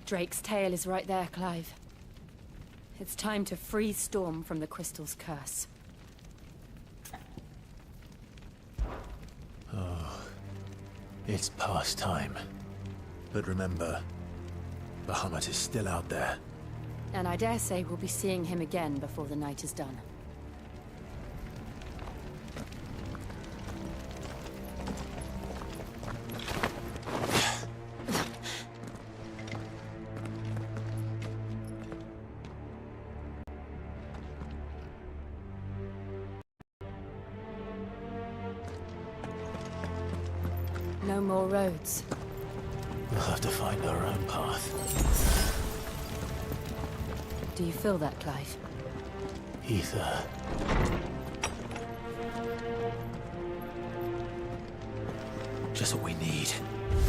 Drake's tail is right there, Clive. It's time to free Storm from the Crystal's curse. Oh, it's past time. But remember, Bahamut is still out there. And I dare say we'll be seeing him again before the night is done. No more roads. We'll have to find our own path. Do you feel that, Clive? Ether. Just what we need.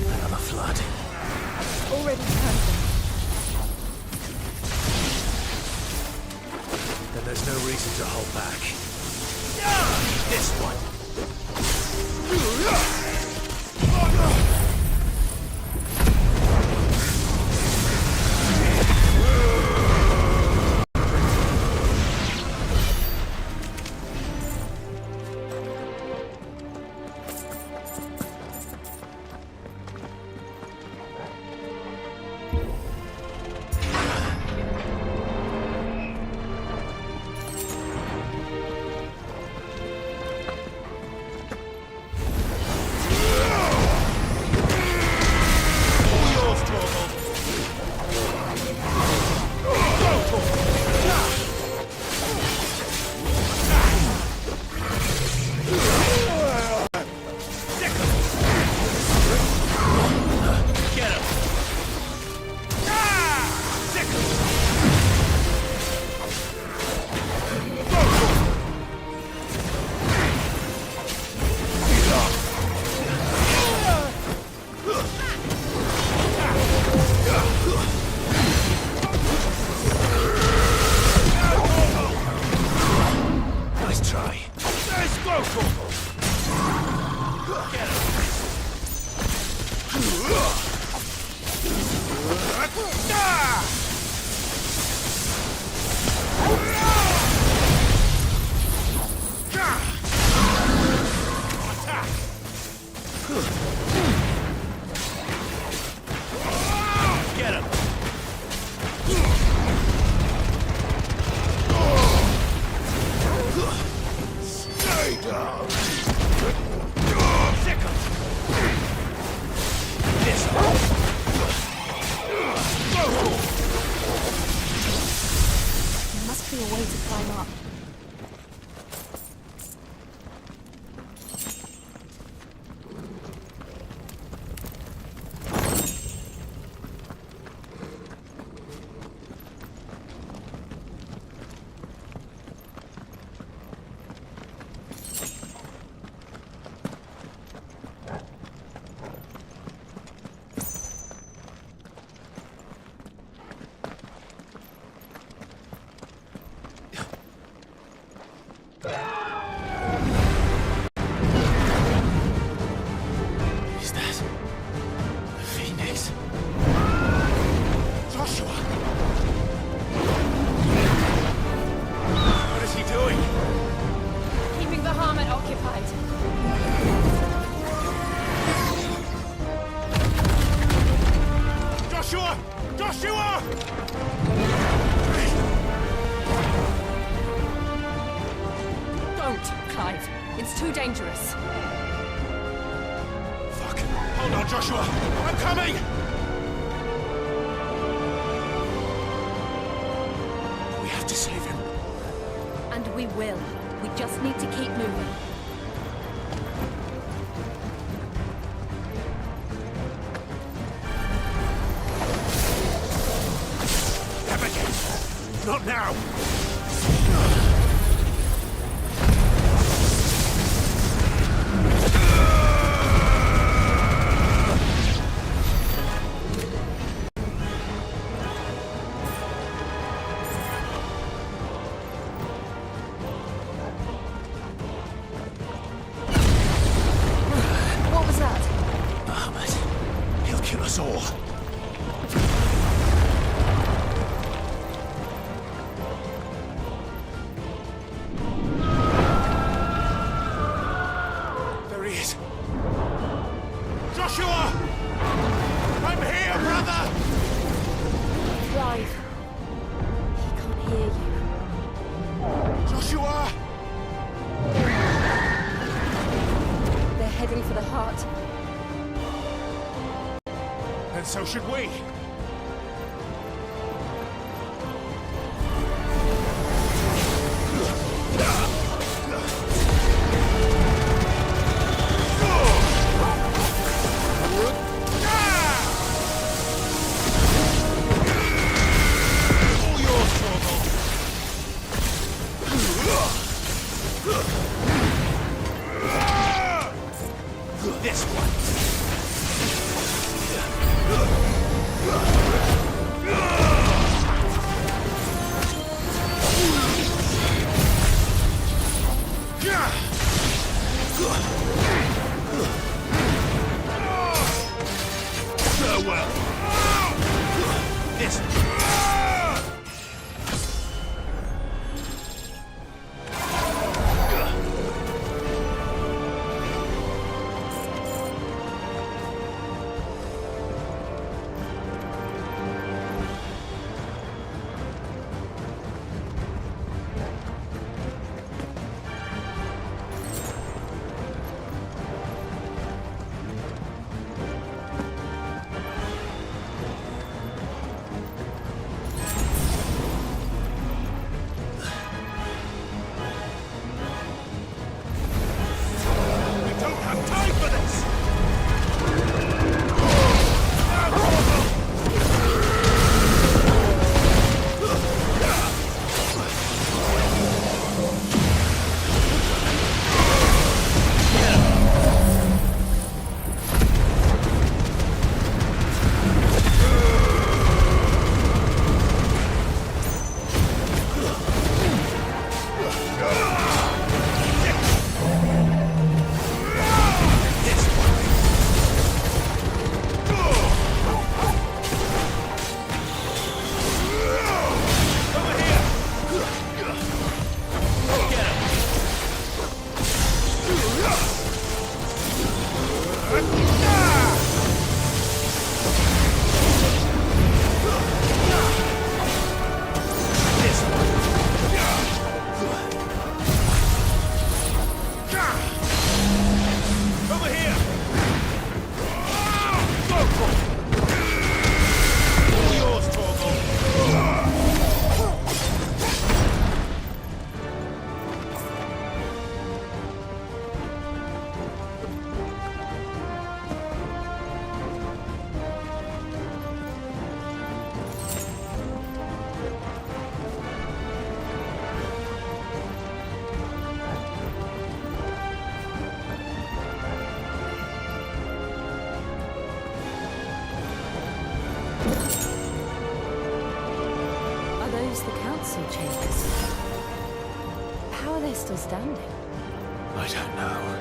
Another flood. Already turned. Then there's no reason to hold back. This one. It's too dangerous. Fuck. Hold on, Joshua. I'm coming! We have to save him. And we will. We just need to keep moving. Abigail! Not now! Bahamut. He'll kill us all. Joshua! I'm here, brother! Clive. He can't hear you. Joshua! They're heading for the heart. And so should we. All yours, Torgal. This one. Farewell. This. We don't have time for this! Over here! Go! All yours, Torgal. Are those the council chambers? How are they still standing? I don't know.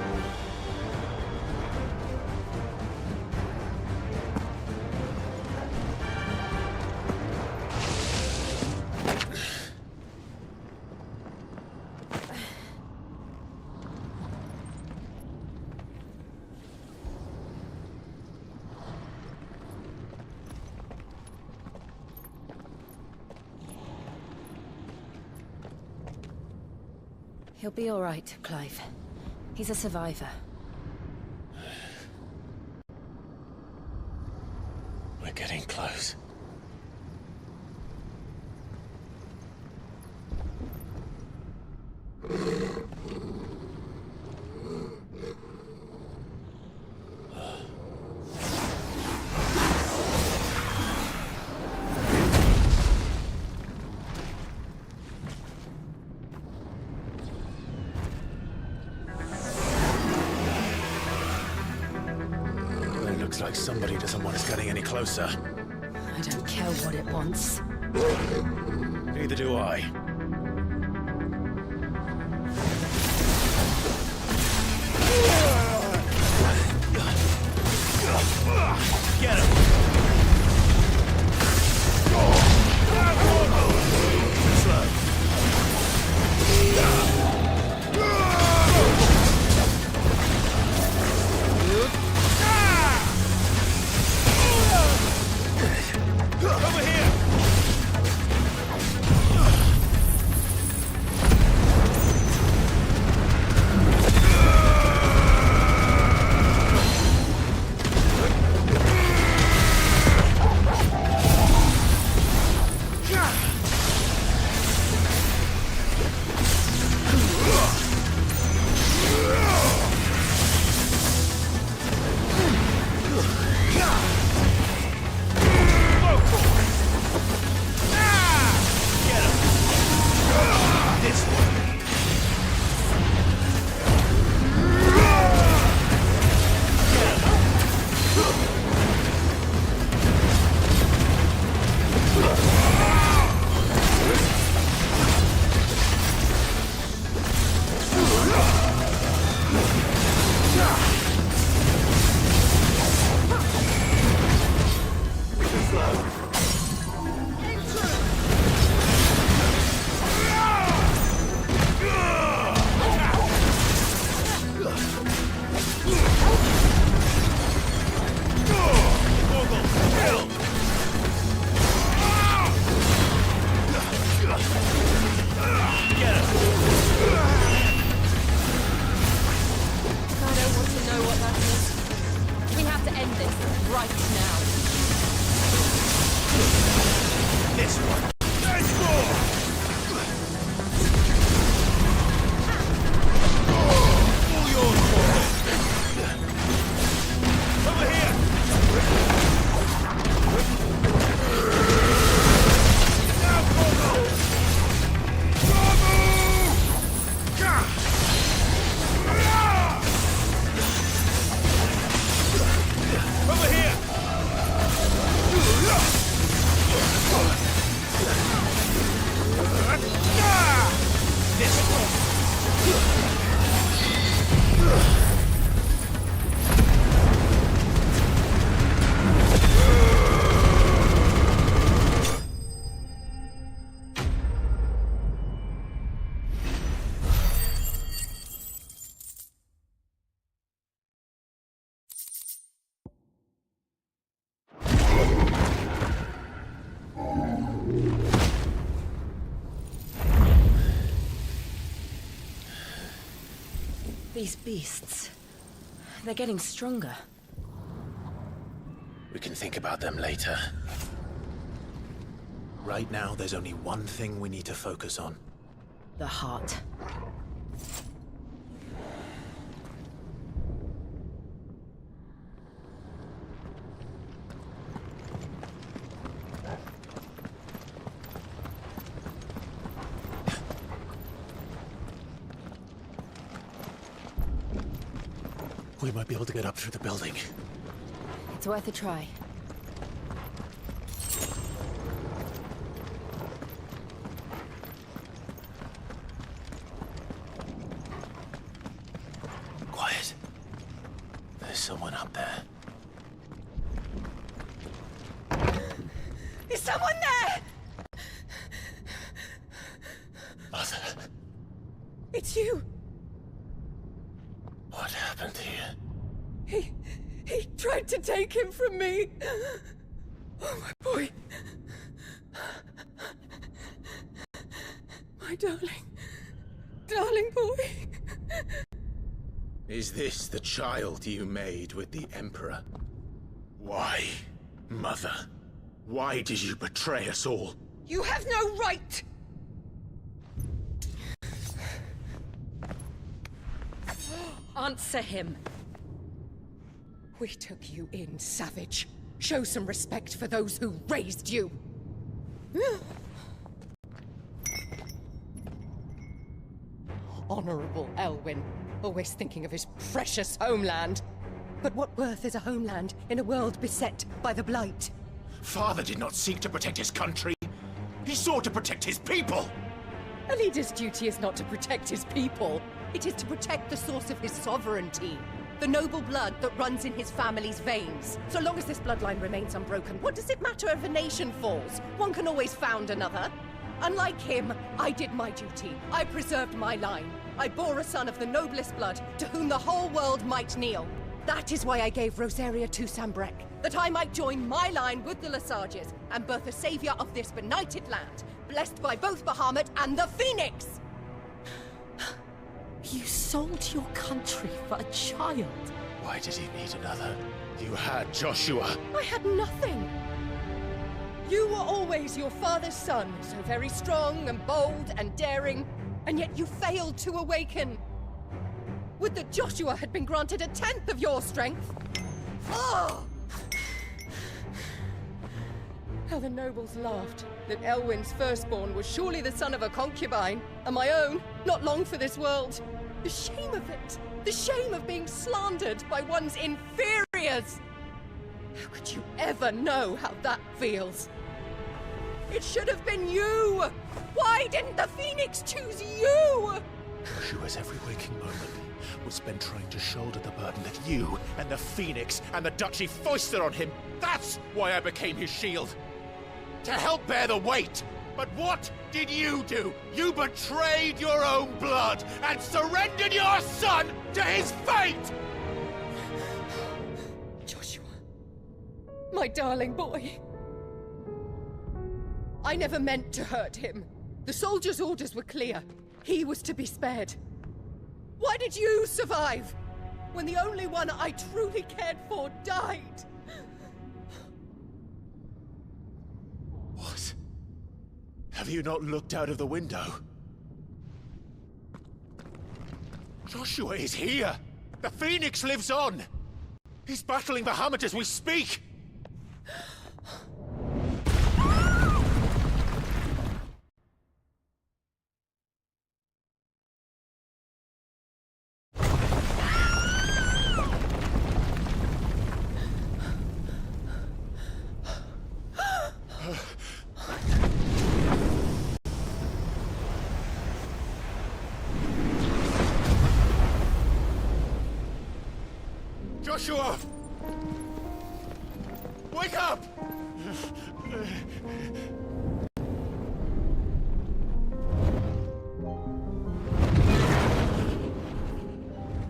He'll be all right, Clive. He's a survivor. We're getting close. It looks like somebody doesn't want us getting any closer. I don't care what it wants. Neither do I. Get him! Slow. Right now. This one. There's more! All yours, Torgal. Over here! Now, Torgal! Over here! This one! These beasts... they're getting stronger. We can think about them later. Right now, there's only one thing we need to focus on. The heart. We might be able to get up through the building. It's worth a try. Quiet. There's someone up there. Is someone there? Mother, It's you. what happened to you? He tried to take him from me. Oh, my boy. My darling boy. Is this the child you made with the Emperor? Why, Mother? Why did you betray us all? You have no right. Answer him. We took you in, savage. Show some respect for those who raised you. Honorable Elwyn, always thinking of his precious homeland. But what worth is a homeland in a world beset by the Blight? Father did not seek to protect his country. He sought to protect his people. A leader's duty is not to protect his people. It is to protect the source of his sovereignty. The noble blood that runs in his family's veins. So long as this bloodline remains unbroken, what does it matter if a nation falls? One can always found another. Unlike him, I did my duty. I preserved my line. I bore a son of the noblest blood, to whom the whole world might kneel. That is why I gave Rosaria to Sambrek, that I might join my line with the Lesages and birth a savior of this benighted land, blessed by both Bahamut and the Phoenix! You sold your country for a child. Why did he need another? You had Joshua. I had nothing. You were always your father's son, so very strong and bold and daring, and yet you failed to awaken. Would that Joshua had been granted 1/10 of your strength? Oh! How the nobles laughed that Elwyn's firstborn was surely the son of a concubine, and my own, not long for this world. The shame of it! The shame of being slandered by one's inferiors! How could you ever know how that feels? It should have been you! Why didn't the Phoenix choose you? Joshua's every waking moment was spent trying to shoulder the burden that you and the Phoenix and the Duchy foisted on him. That's why I became his shield. To help bear the weight. But what did you do? You betrayed your own blood and surrendered your son to his fate! Joshua, my darling boy. I never meant to hurt him. The soldiers' orders were clear. He was to be spared. Why did you survive when the only one I truly cared for died? Have you not looked out of the window? Joshua is here! The Phoenix lives on! He's battling Bahamut as we speak! Joshua! Wake up!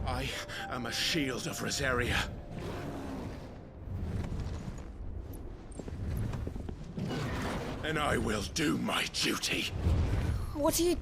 I am a shield of Rosaria. And I will do my duty. What are you...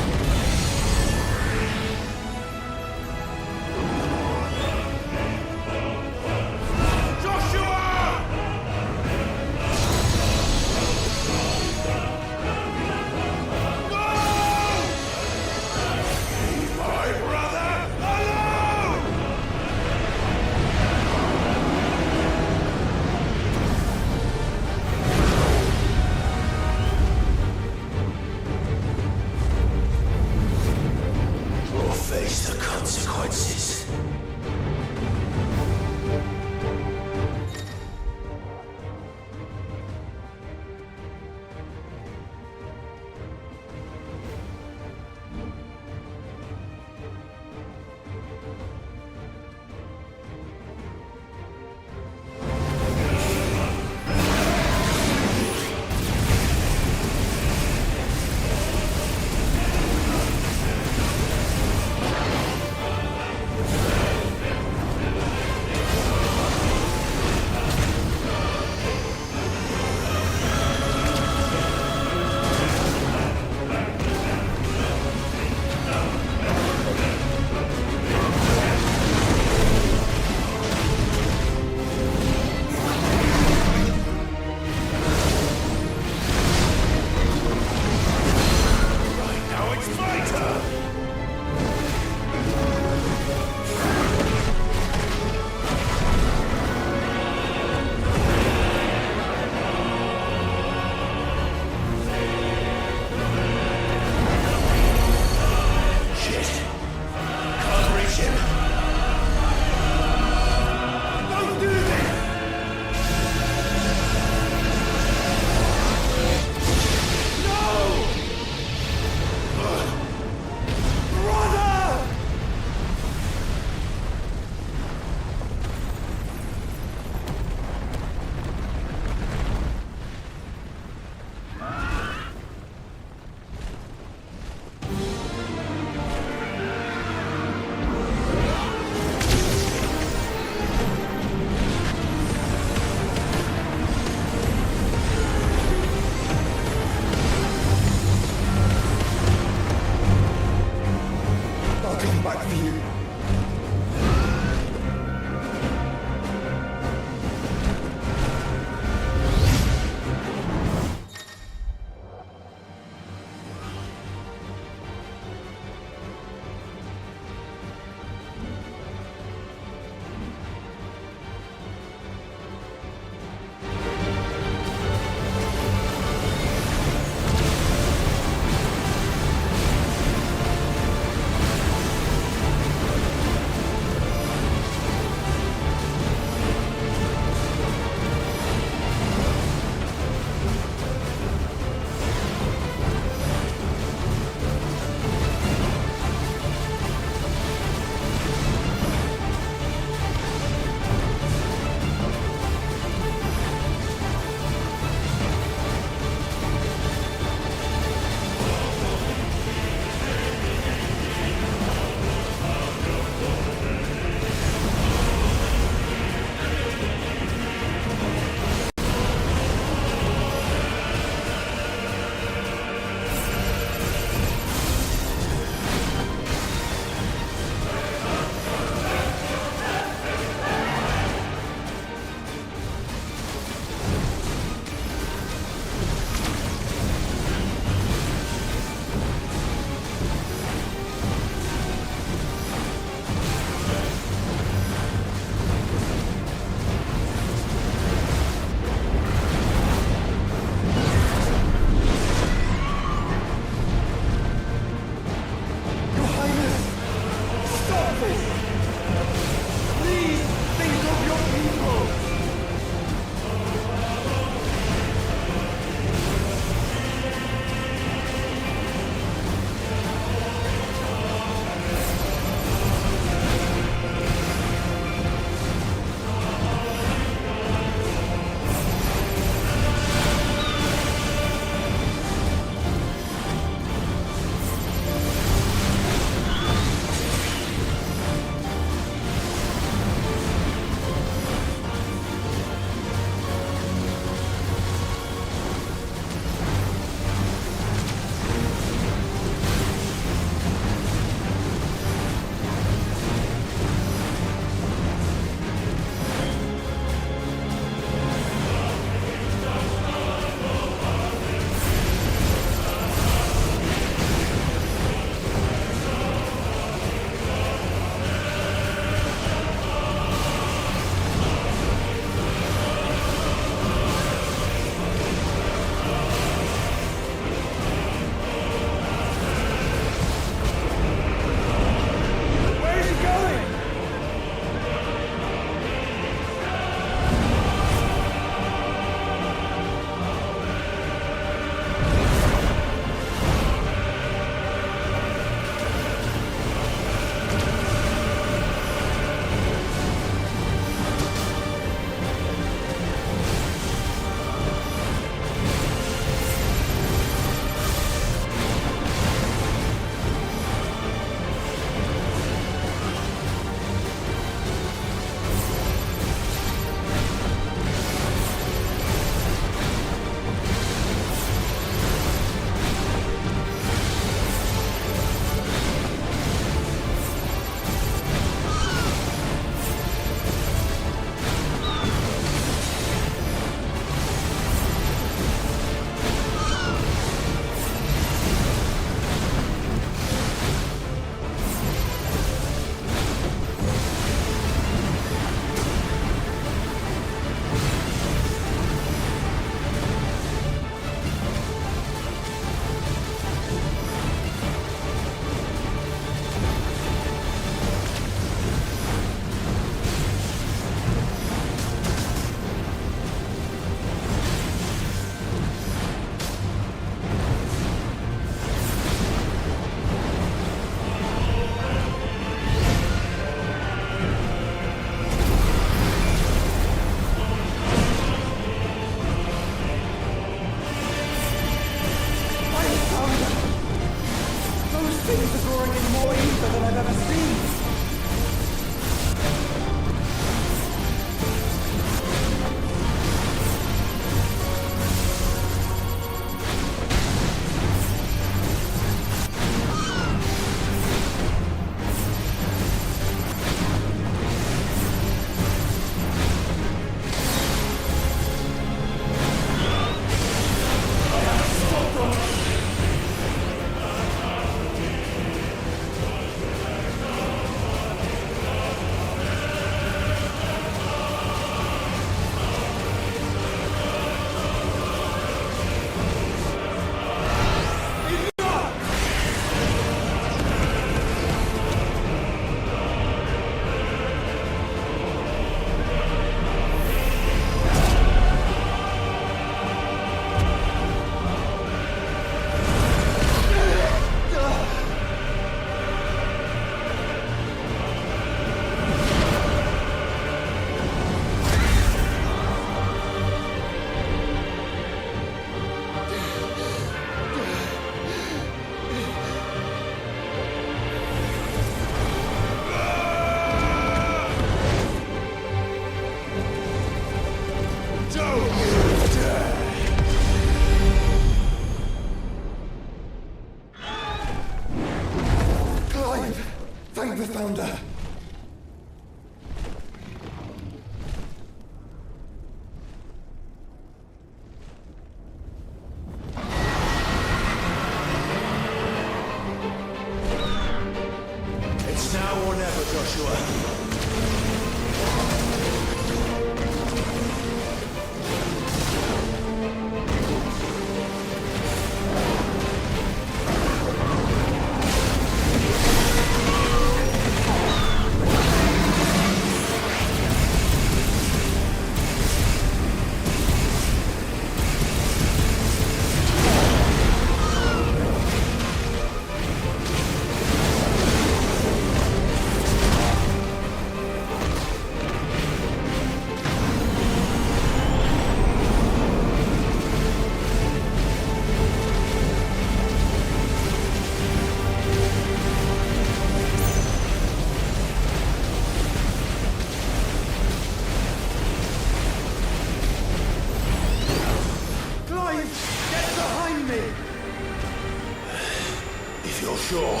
sure?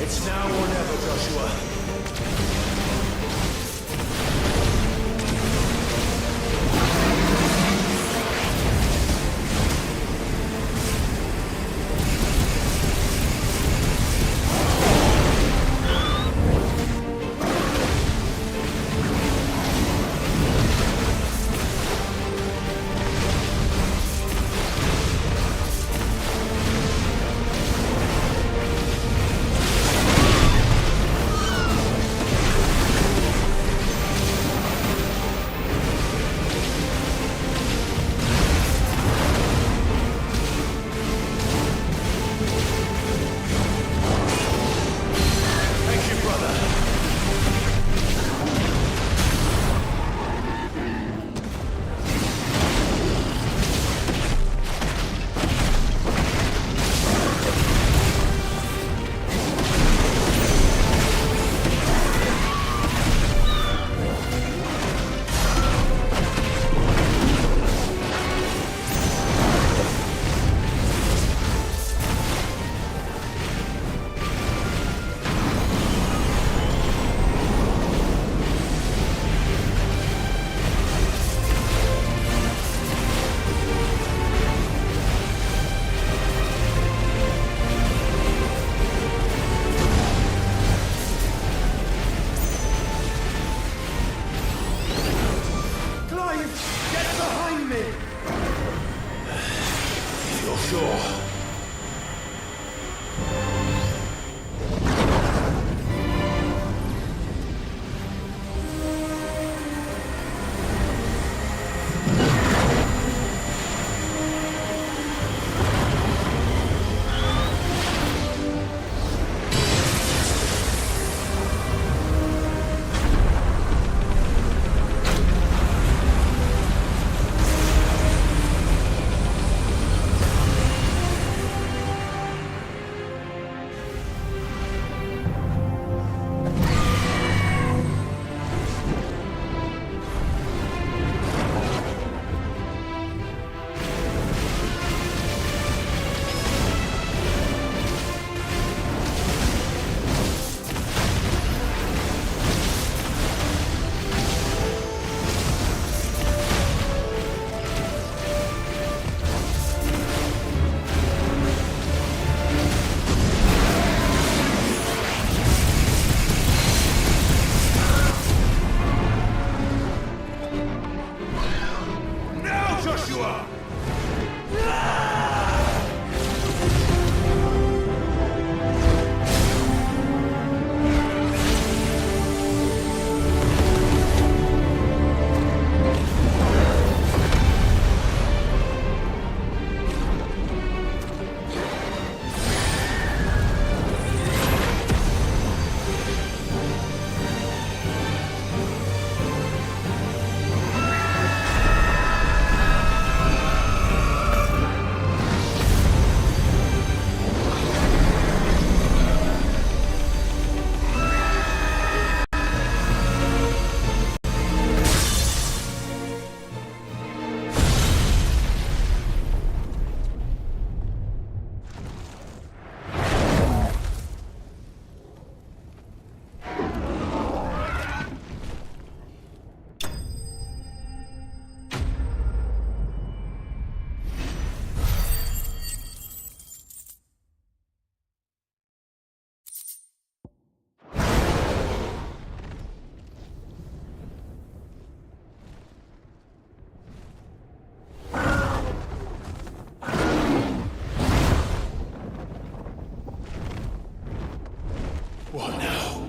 It's now or never, Joshua. Thank you, brother. Clive, get behind me! If you're sure. Now, Joshua! What now?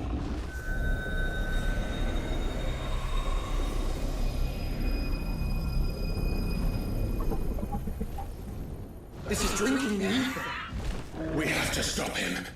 This is drinking the ether. We have to stop him.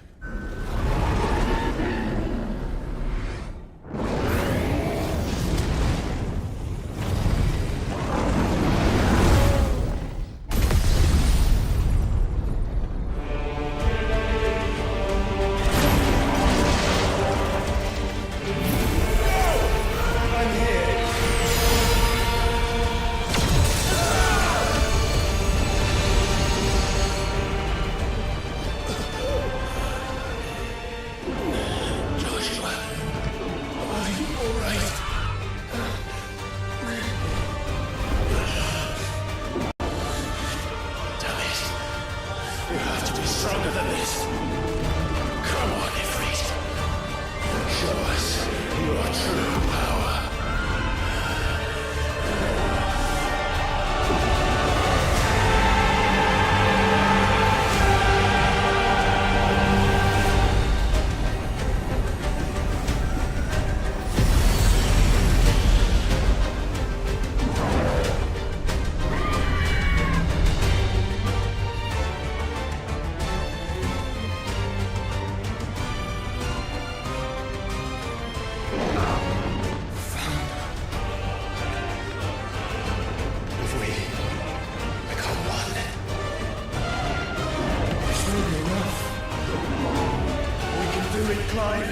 Clive.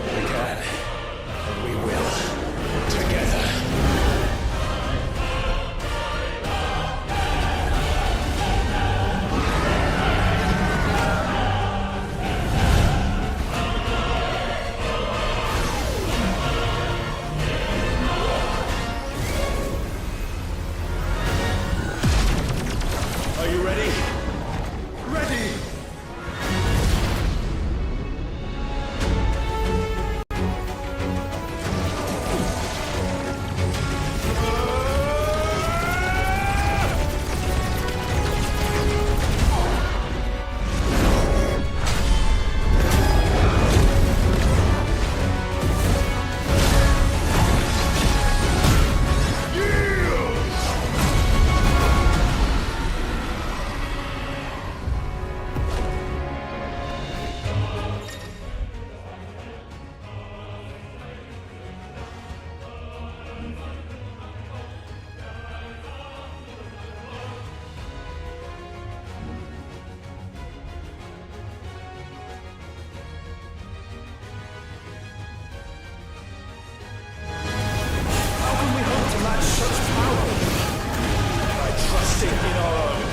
We can. And we will. Together. Are you ready? Ready! Trusting in our own.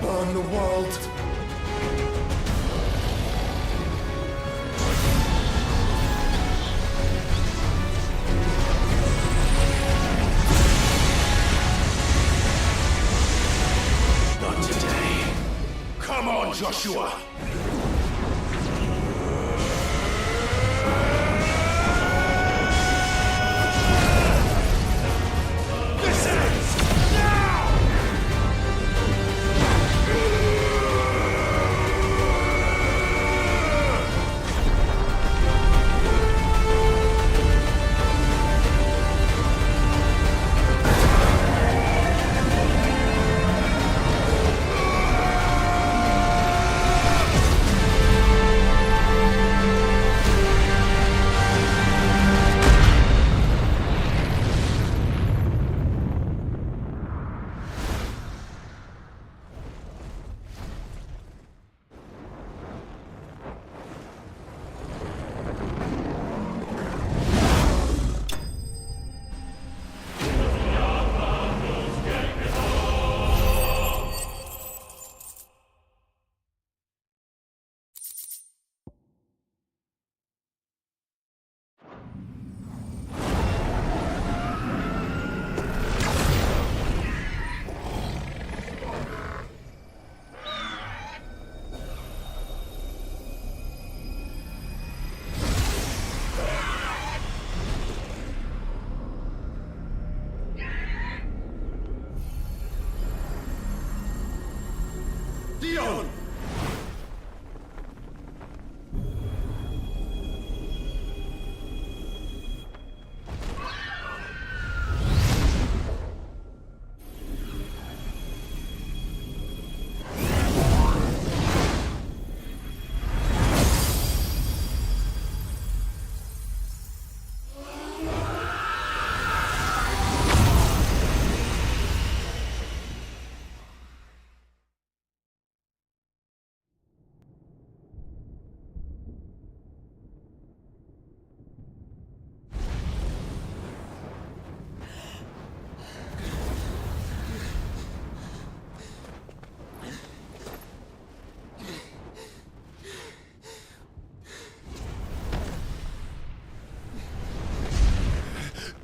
burn the world. Joshua! This ends now! Dion!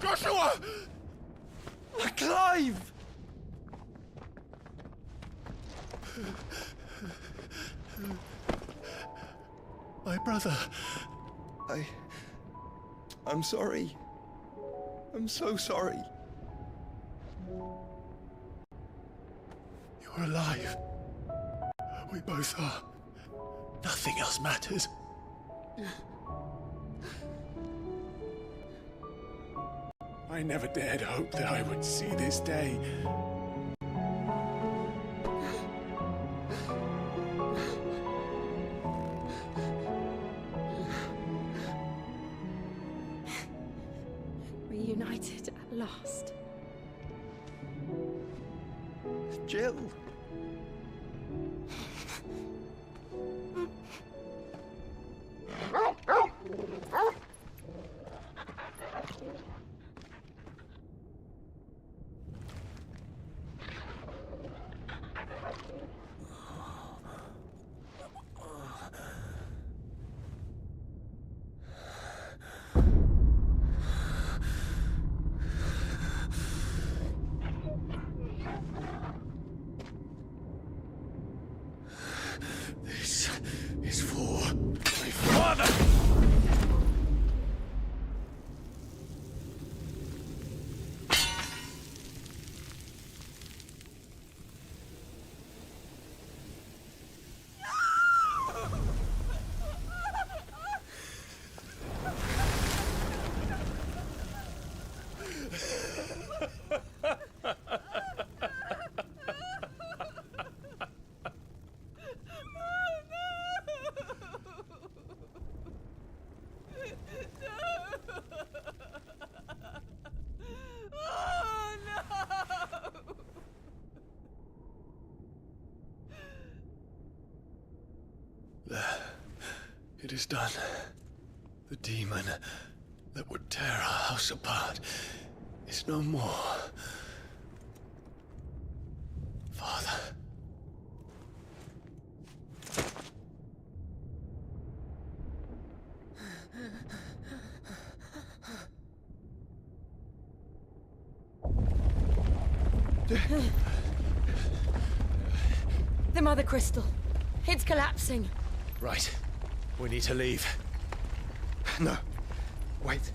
Joshua! Clive! My brother. I'm sorry. I'm so sorry. You're alive. We both are. Nothing else matters. I never dared hope that I would see this day. Reunited at last. Jill. This is for my father! It is done. The demon that would tear our house apart is no more. Father. The Mother Crystal. It's collapsing. Right. We need to leave. No. Wait.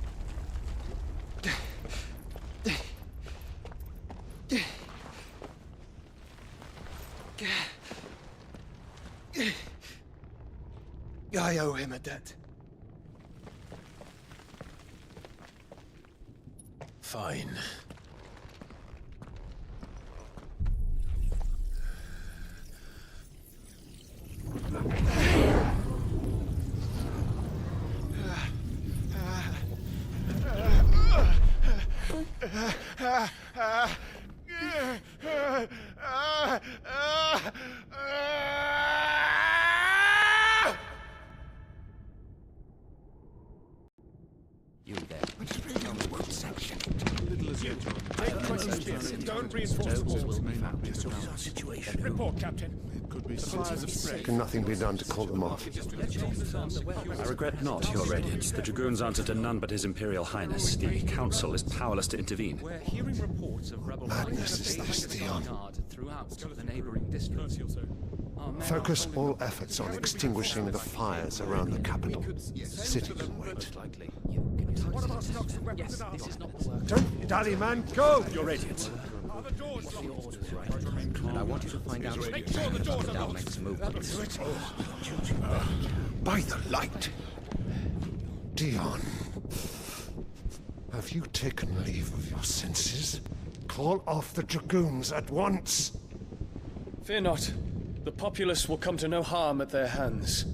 I owe him a debt. Fine. You there. What section? Don't reinforce the walls. Situation. Report, Captain. Can nothing be done to call them off? I regret not, Your Radiance. The Dragoons answer to none but His Imperial Highness. The Council is powerless to intervene. We're hearing reports of rebel Madness is this, Dion. throughout the neighboring districts. Focus all efforts on extinguishing the fires around the capital. The city can wait. Don't dally, man. Go! Your Radiance. And I want you to find out Make sure the doors are locked. Dalmec's movements. By the light! Dion, have you taken leave of your senses? Call off the Dragoons at once! Fear not. The populace will come to no harm at their hands.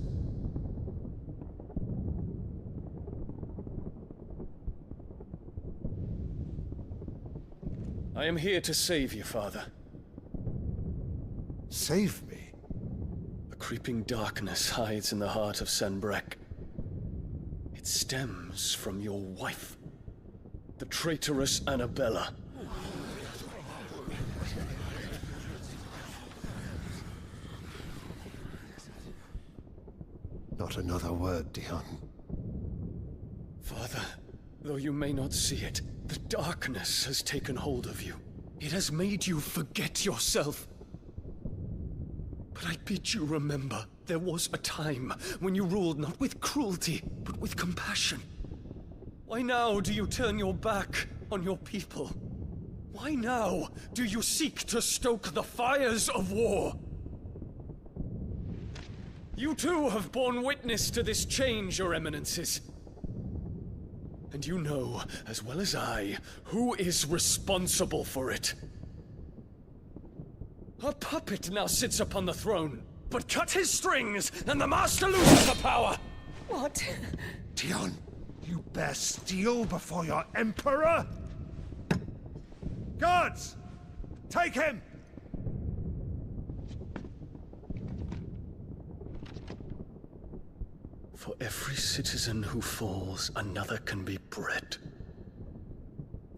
I am here to save you, Father. Save me? A creeping darkness hides in the heart of Sanbreque. It stems from your wife, the traitorous Annabella. Not another word, Dion. Father, though you may not see it, the darkness has taken hold of you. It has made you forget yourself. But I bid you remember, there was a time when you ruled not with cruelty, but with compassion. Why now do you turn your back on your people? Why now do you seek to stoke the fires of war? You too have borne witness to this change, Your Eminences. And you know, as well as I, who is responsible for it. A puppet now sits upon the throne, but cut his strings, and the Master loses the power! What? Dion, you bear steel before your Emperor? Guards! Take him! For every citizen who falls, another can be bred.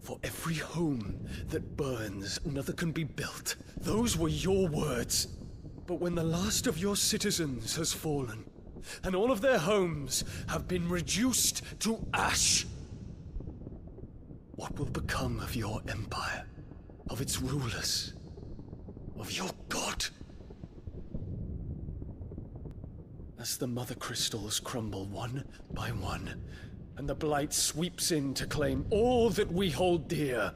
For every home that burns, another can be built. Those were your words. But when the last of your citizens has fallen, and all of their homes have been reduced to ash, what will become of your empire, of its rulers, of your god? As the Mother Crystals crumble one by one, and the Blight sweeps in to claim all that we hold dear,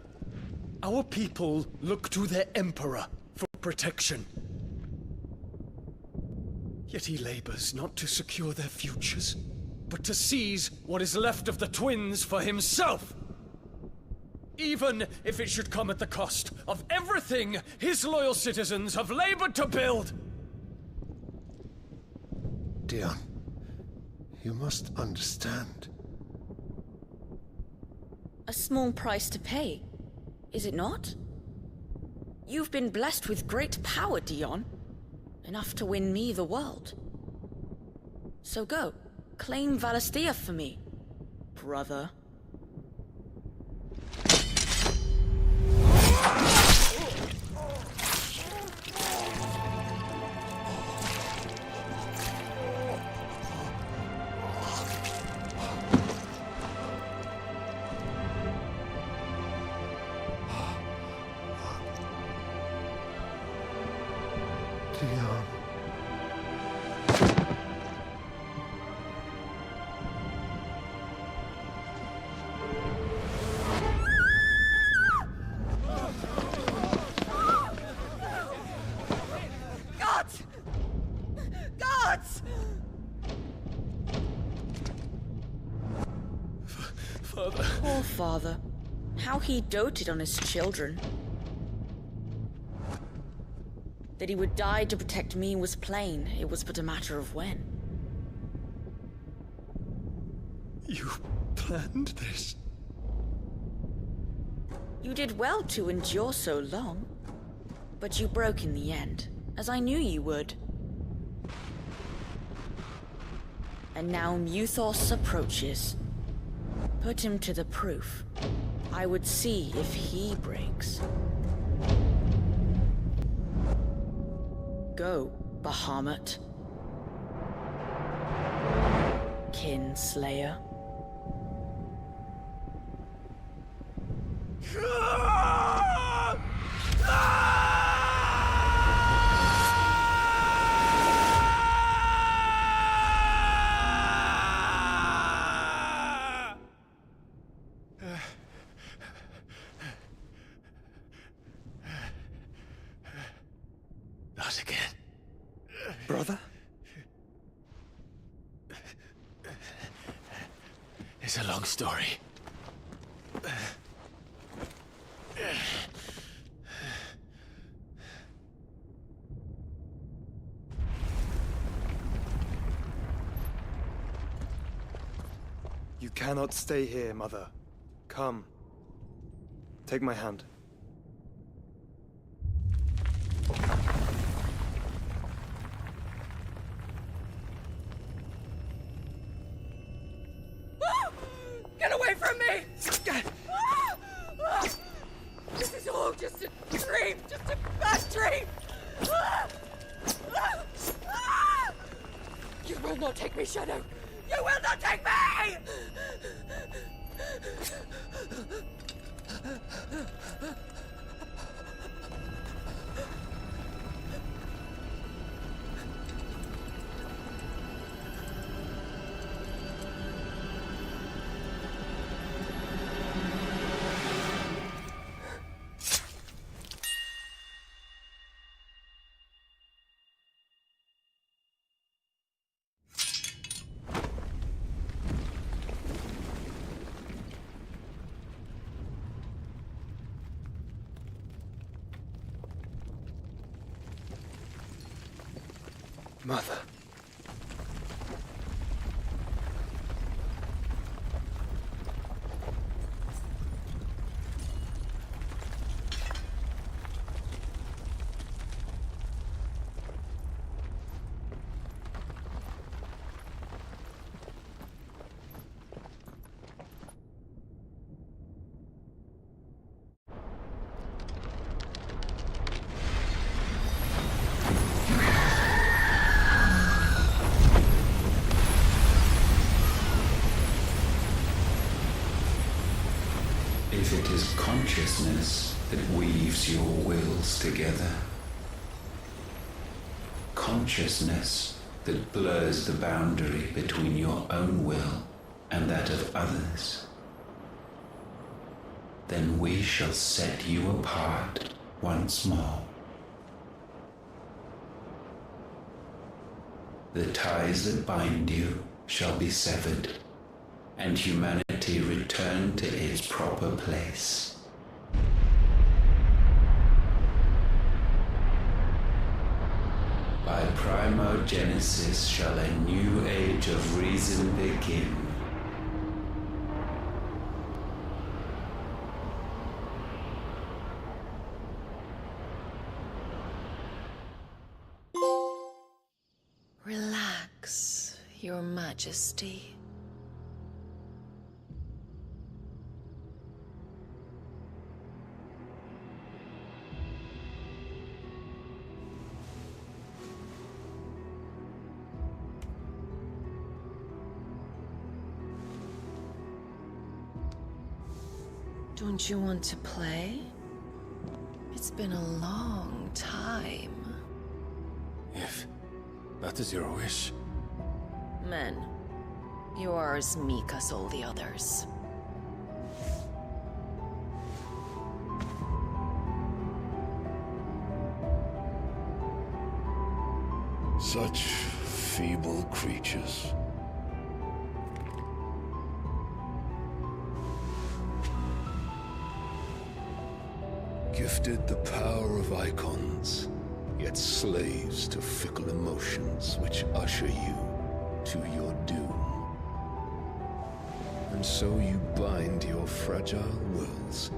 our people look to their Emperor for protection. Yet he labors not to secure their futures, but to seize what is left of the twins for himself! Even if it should come at the cost of everything his loyal citizens have labored to build! Dion, you must understand. A small price to pay, is it not? You've been blessed with great power, Dion. Enough to win me the world. So go, claim Valisthea for me, brother. Dion. nuts! Father. Poor father. How he doted on his children. That he would die to protect me was plain. It was but a matter of when. You planned this? You did well to endure so long. But you broke in the end, as I knew you would. And now Muthos approaches. Put him to the proof. I would see if he breaks. Go, Bahamut. Kinslayer. Not again. Brother? It's a long story. You cannot stay here, Mother. Come. Take my hand. Get away from me! This is all just a dream, just a bad dream! You will not take me, Shadow! You will not take me! Mother. If it is consciousness that weaves your wills together, consciousness that blurs the boundary between your own will and that of others, then we shall set you apart once more. The ties that bind you shall be severed, and humanity return to its proper place. By primogenesis shall a new age of reason begin. Relax, Your Majesty. Don't you want to play? It's been a long time. If that is your wish. Men, you are as meek as all the others. Such feeble creatures. Gifted the power of icons, yet slaves to fickle emotions which usher you to your doom. And so you bind your fragile wills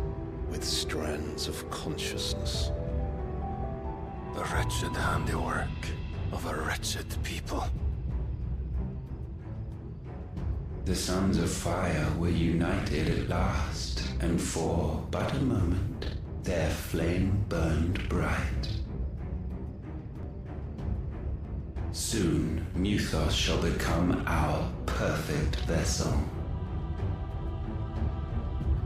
with strands of consciousness. The wretched handiwork of a wretched people. The Sons of Fire were united at last, and for but a moment, their flame burned bright. Soon, Mythos shall become our perfect vessel.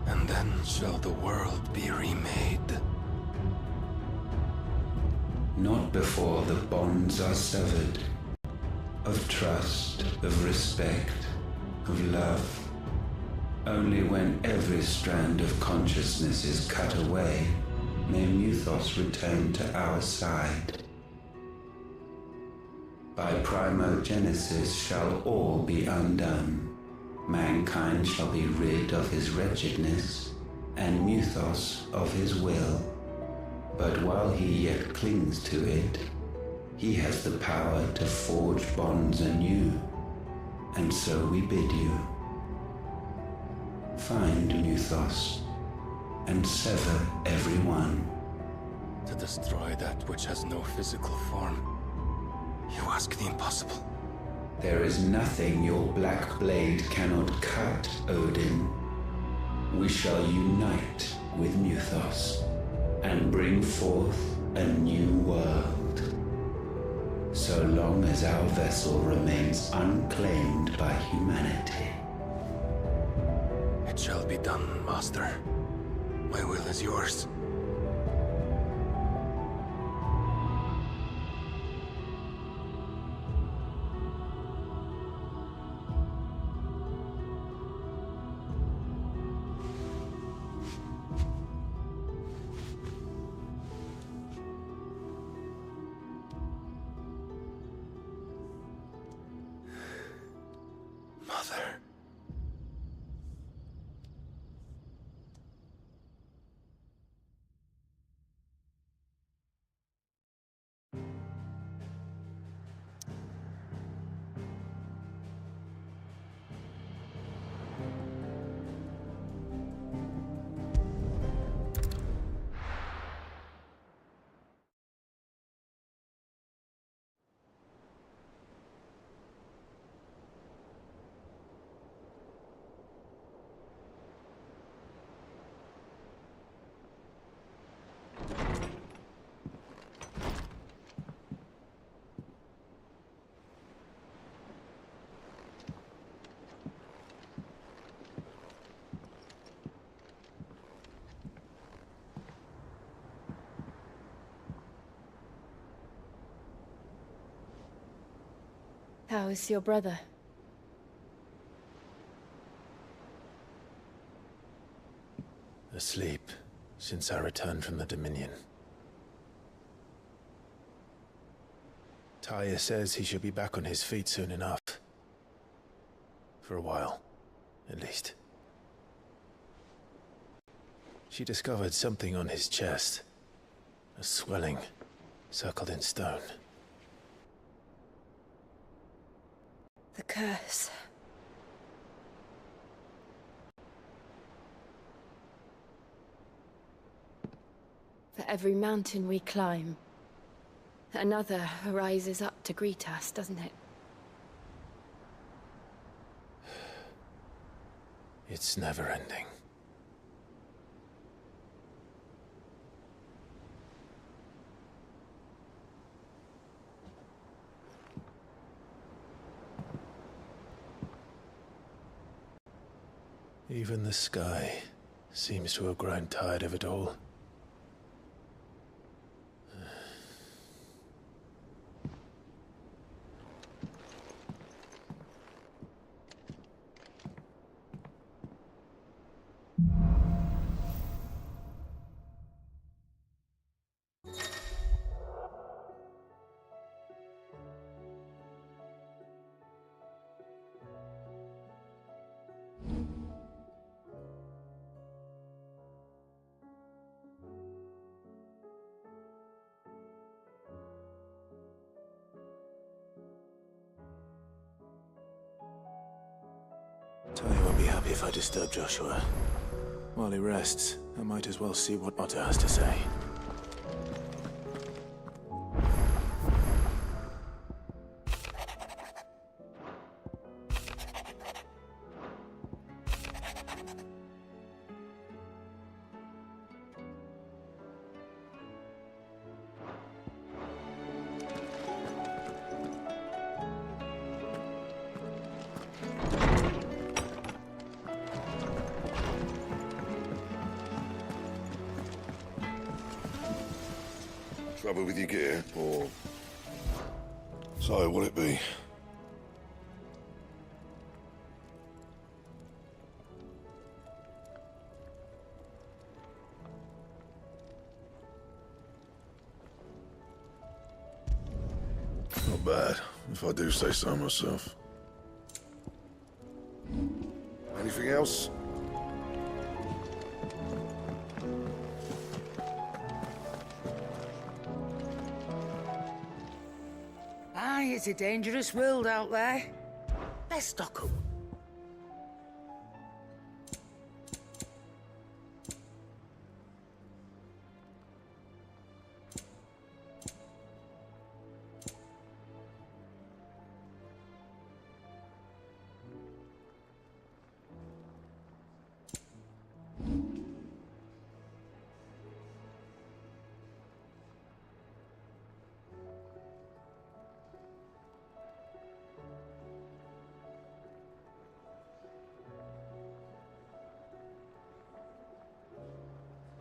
And then shall the world be remade. Not before the bonds are severed, of trust, of respect, of love. Only when every strand of consciousness is cut away, may Mythos return to our side. By primogenesis shall all be undone. Mankind shall be rid of his wretchedness, and Mythos of his will. But while he yet clings to it, he has the power to forge bonds anew. And so we bid you, find Mythos, and sever everyone. To destroy that which has no physical form, you ask the impossible. There is nothing your black blade cannot cut, Odin. We shall unite with Mythos, and bring forth a new world. So long as our vessel remains unclaimed by humanity. It shall be done, Master. My will is yours. Mother. How is your brother? Asleep since I returned from the Dominion. Tyr says he should be back on his feet soon enough. For a while, at least. She discovered something on his chest. A swelling, circled in stone. The curse. For every mountain we climb, another rises up to greet us, doesn't it? It's never ending. Even the sky seems to have grown tired of it all. be happy if I disturb Joshua. While he rests, I might as well see what Otter has to say. Trouble with your gear, or... So, will it be? Not bad, if I do say so myself. Anything else? It's a dangerous world out there. Let's stock up.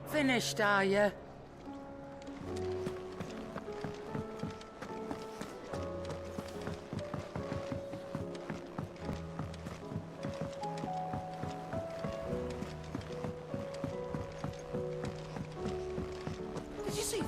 Finished, are you? Did you see that?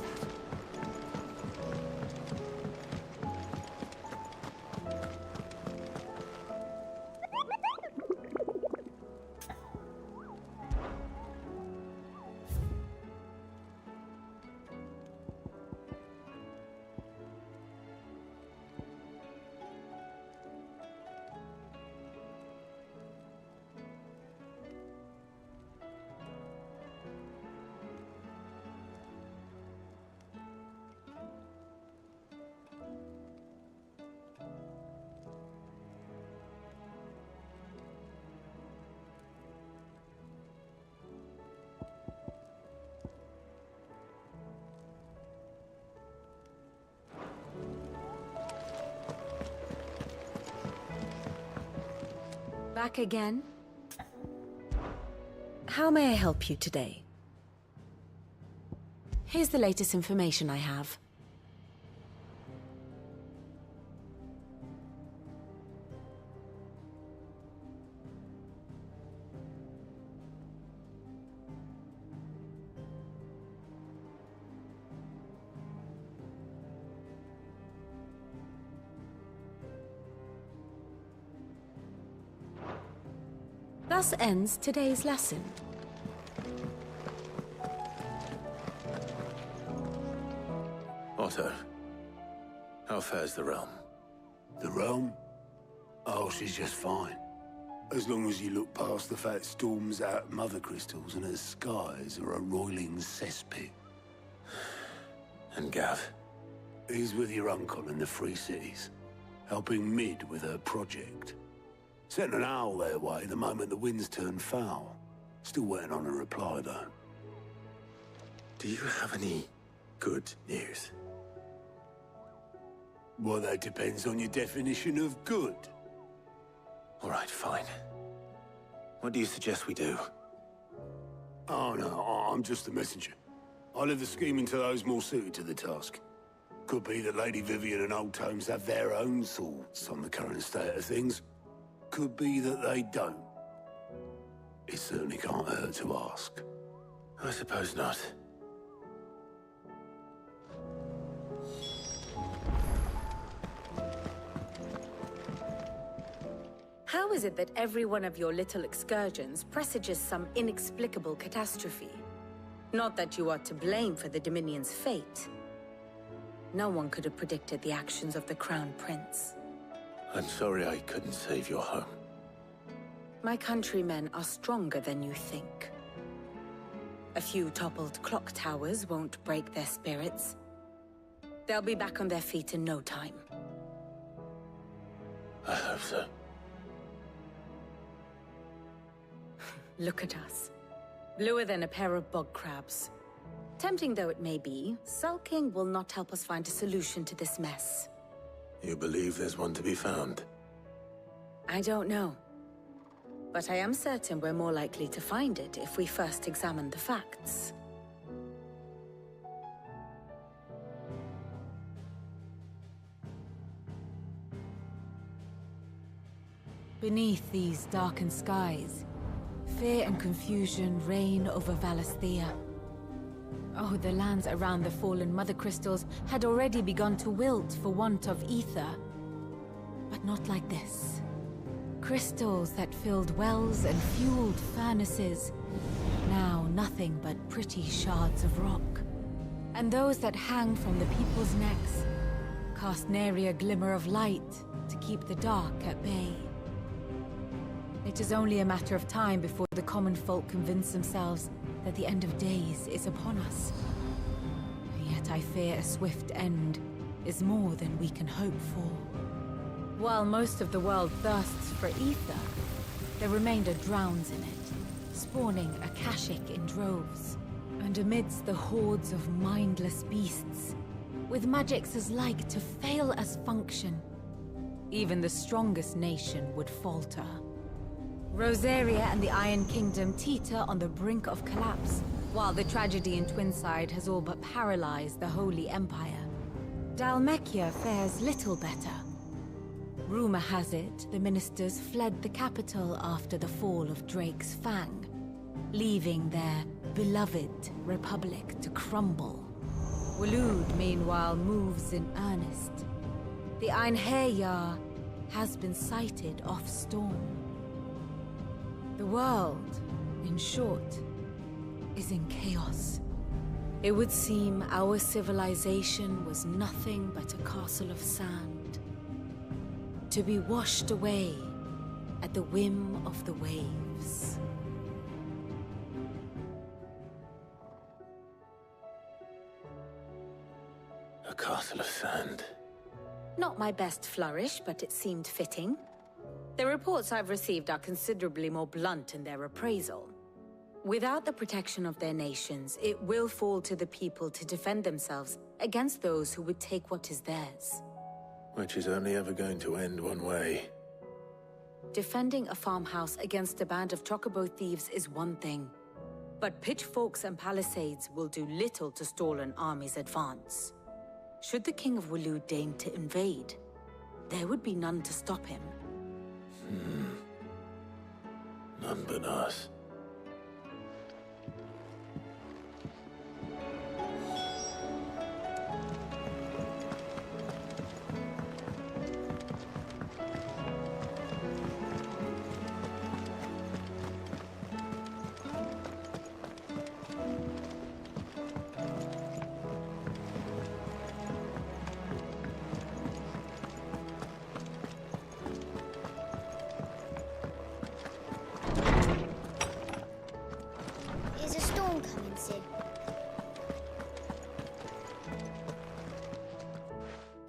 Back again? How may I help you today? Here's the latest information I have. Thus ends today's lesson. Otto, how fares the realm? The realm? Oh, she's just fine. As long as you look past the fat storms out mother crystals and her skies are a roiling cesspit. And Gav? He's with your uncle in the Free Cities, helping Mid with her project. Sent an owl their way the moment the winds turned foul. Still waiting on a reply, though. Do you have any good news? Well, that depends on your definition of good. All right, fine. What do you suggest we do? Oh, no, I'm just the messenger. I leave the scheming to those more suited to the task. Could be that Lady Vivian and Old Tomes have their own thoughts on the current state of things. Could be that they don't. It certainly can't hurt to ask. I suppose not. How is it that every one of your little excursions presages some inexplicable catastrophe? Not that you are to blame for the Dominion's fate. No one could have predicted the actions of the Crown Prince. I'm sorry I couldn't save your home. My countrymen are stronger than you think. A few toppled clock towers won't break their spirits. They'll be back on their feet in no time. I hope so. Look at us. Bluer than a pair of bog crabs. Tempting though it may be, sulking will not help us find a solution to this mess. You believe there's one to be found? I don't know. But I am certain we're more likely to find it if we first examine the facts. Beneath these darkened skies, fear and confusion reign over Valisthea. Oh, the lands around the fallen Mother Crystals had already begun to wilt for want of ether. But not like this. Crystals that filled wells and fueled furnaces. Now nothing but pretty shards of rock. And those that hang from the people's necks cast nary a glimmer of light to keep the dark at bay. It is only a matter of time before the common folk convince themselves that the end of days is upon us. Yet I fear a swift end is more than we can hope for. While most of the world thirsts for ether, the remainder drowns in it, spawning Akashic in droves. And amidst the hordes of mindless beasts, with magics as like to fail as function, even the strongest nation would falter. Rosaria and the Iron Kingdom teeter on the brink of collapse, while the tragedy in Twinside has all but paralyzed the Holy Empire. Dhalmekia fares little better. Rumor has it the ministers fled the capital after the fall of Drake's Fang, leaving their beloved republic to crumble. Waloed, meanwhile, moves in earnest. The Einherjar has been sighted off Storm. The world, in short, is in chaos. It would seem our civilization was nothing but a castle of sand, to be washed away at the whim of the waves. A castle of sand. Not my best flourish, but it seemed fitting. The reports I've received are considerably more blunt in their appraisal. Without the protection of their nations, it will fall to the people to defend themselves against those who would take what is theirs. Which is only ever going to end one way. Defending a farmhouse against a band of chocobo thieves is one thing, but pitchforks and palisades will do little to stall an army's advance. Should the King of Waloed deign to invade, there would be none to stop him. None but us. Is a storm coming soon?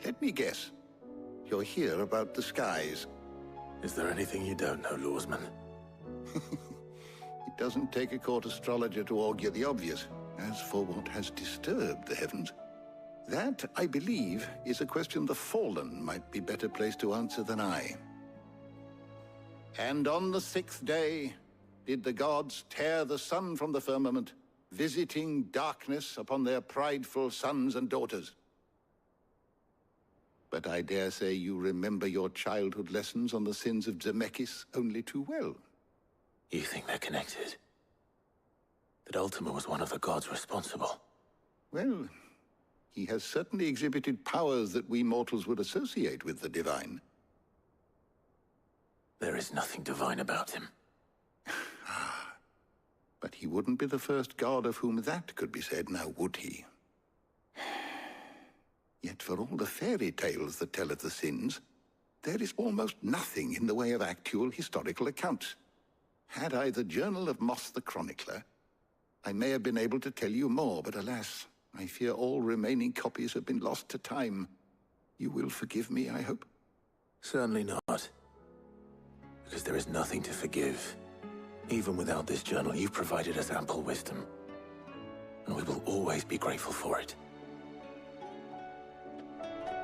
Let me guess. You're here about the skies. Is there anything you don't know, Lawsman? It doesn't take a court astrologer to augur the obvious. As for what has disturbed the heavens, that, I believe, is a question the Fallen might be better placed to answer than I. And on the 6th day, did the gods tear the sun from the firmament, visiting darkness upon their prideful sons and daughters. But I dare say you remember your childhood lessons on the sins of Zemeckis only too well. You think they're connected? That Ultima was one of the gods responsible? Well, he has certainly exhibited powers that we mortals would associate with the divine. There is nothing divine about him. But he wouldn't be the first god of whom that could be said, now would he? Yet for all the fairy tales that tell of the sins, there is almost nothing in the way of actual historical accounts. Had I the Journal of Moss the Chronicler, I may have been able to tell you more, but alas, I fear all remaining copies have been lost to time. You will forgive me, I hope? Certainly not. Because there is nothing to forgive. Even without this journal, you've provided us ample wisdom. And we will always be grateful for it.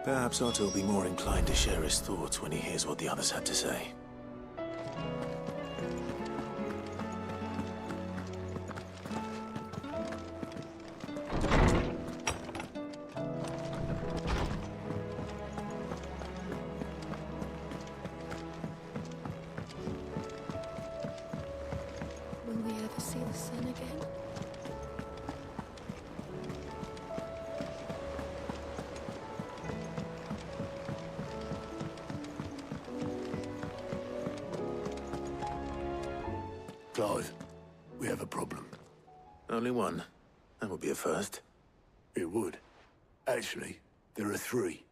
Perhaps Otto will be more inclined to share his thoughts when he hears what the others had to say. Will we ever see the sun again? Clive, we have a problem. Only one. That would be a first. It would. Actually, there are three.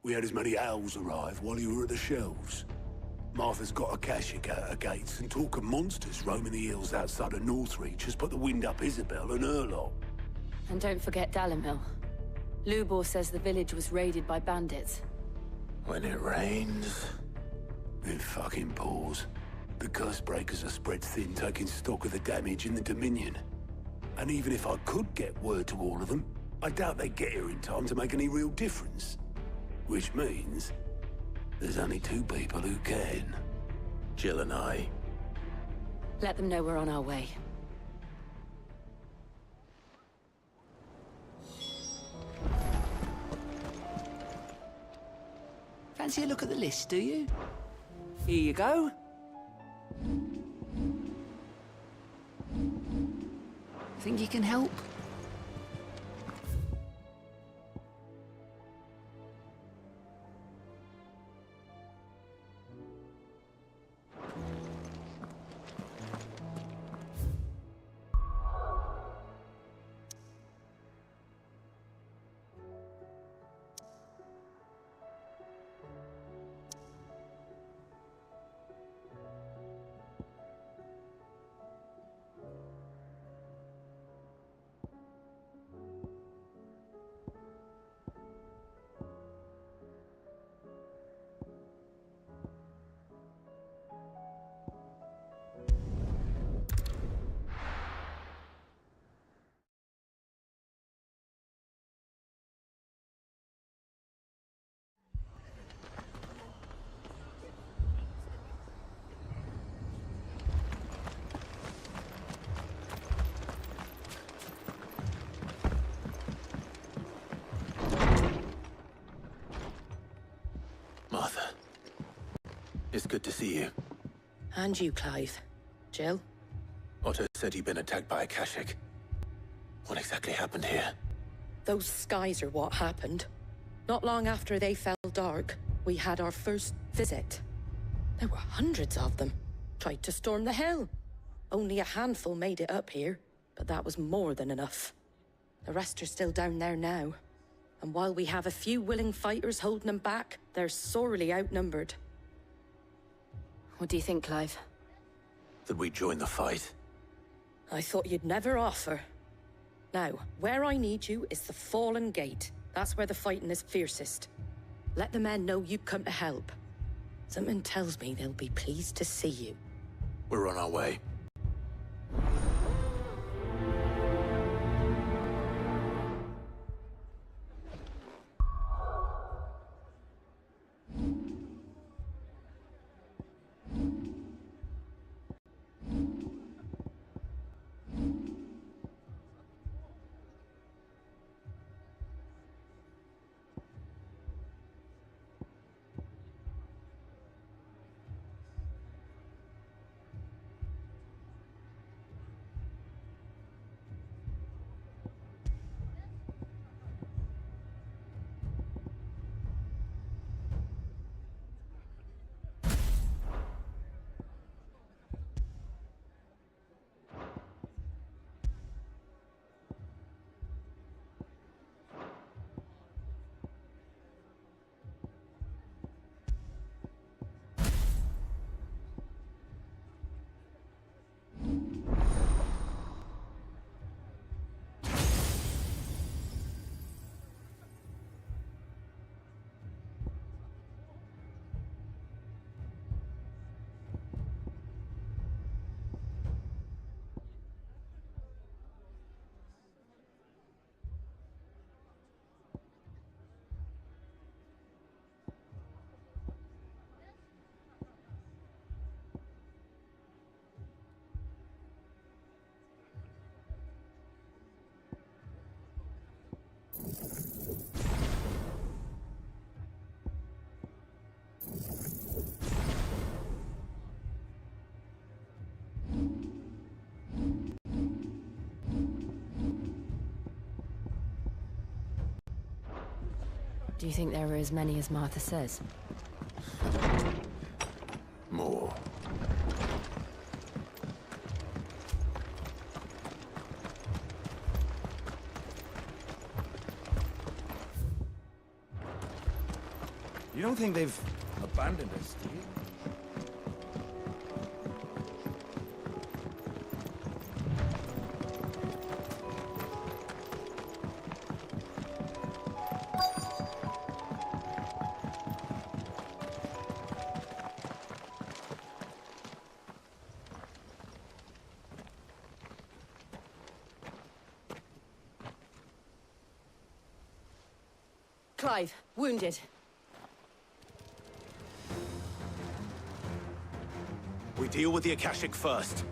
We had as many owls arrive while you were at the shelves. Martha's got a Akashic at her gates, and talk of monsters roaming the hills outside of Northreach has put the wind up Isabel and her lot. And don't forget Dalimil. Lubor says the village was raided by bandits. When it rains... It fucking pours. The curse breakers are spread thin, taking stock of the damage in the Dominion. And even if I could get word to all of them, I doubt they'd get here in time to make any real difference. Which means... there's only two people who can. Jill and I. Let them know we're on our way. Fancy a look at the list, do you? Here you go. Think you can help? Martha. It's good to see you. And you, Clive. Jill? Otto said you'd been attacked by Akashic. What exactly happened here? Those skies are what happened. Not long after they fell dark, we had our first visit. There were hundreds of them. Tried to storm the hill. Only a handful made it up here, but that was more than enough. The rest are still down there now. And while we have a few willing fighters holding them back, they're sorely outnumbered. What do you think, Clive? That we join the fight? I thought you'd never offer. Now, where I need you is the Fallen Gate. That's where the fighting is fiercest. Let the men know you've come to help. Something tells me they'll be pleased to see you. We're on our way. Do you think there are as many as Martha says? More. You don't think they've abandoned us, do you? Clive, wounded. We deal with the Akashic first.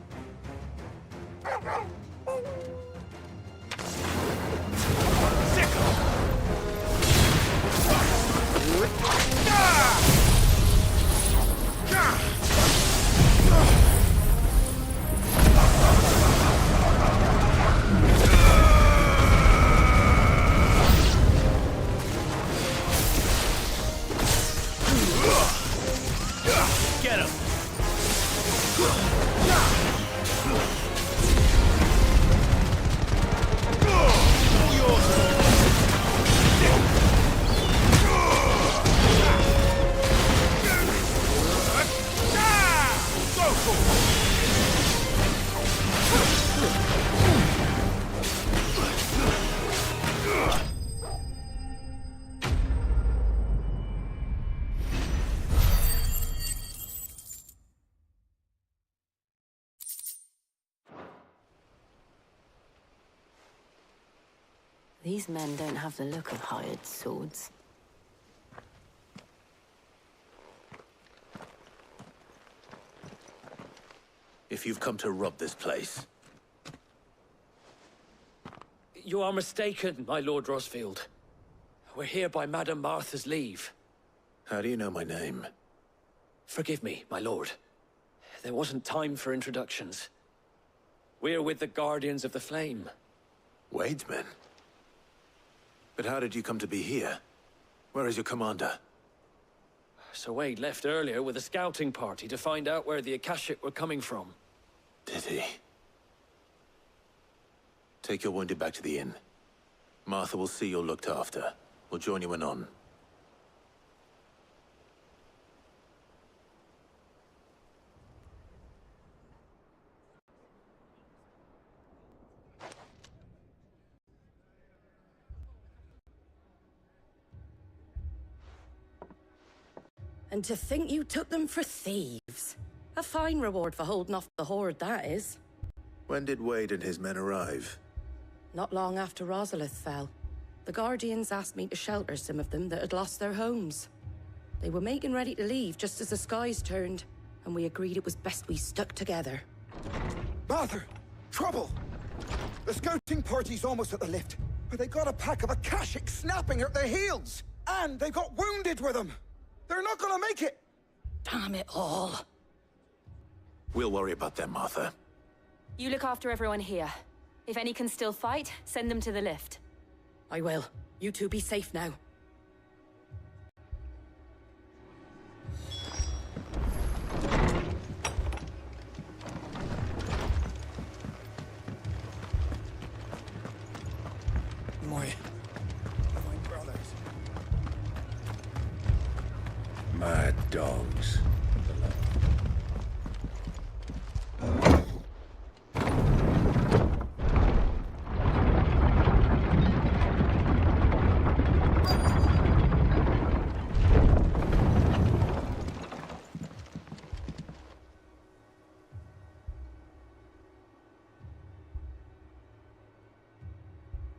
Get him! These men don't have the look of hired swords. If you've come to rob this place, You are mistaken, my Lord Rosfield. We're here by Madame Martha's leave. how do you know my name? Forgive me, my lord. There wasn't time for introductions. We're with the Guardians of the Flame. Wade's men? But how did you come to be here? Where is your commander? Sir Wade left earlier with a scouting party to find out where the Akashic were coming from. Did he? Take your wounded back to the inn. Martha will see you're looked after. We'll join you anon. And to think you took them for thieves. A fine reward for holding off the horde, that is. When did Wade and his men arrive? Not long after Rosalith fell. The Guardians asked me to shelter some of them that had lost their homes. They were making ready to leave just as the skies turned, and we agreed it was best we stuck together. Martha! Trouble! The scouting party's almost at the lift, but they got a pack of Akashic snapping at their heels! And they got wounded with them! They're not gonna make it! Damn it all. We'll worry about them, Martha. You look after everyone here. If any can still fight, send them to the lift. I will. You two be safe now. My brothers. Mad dogs.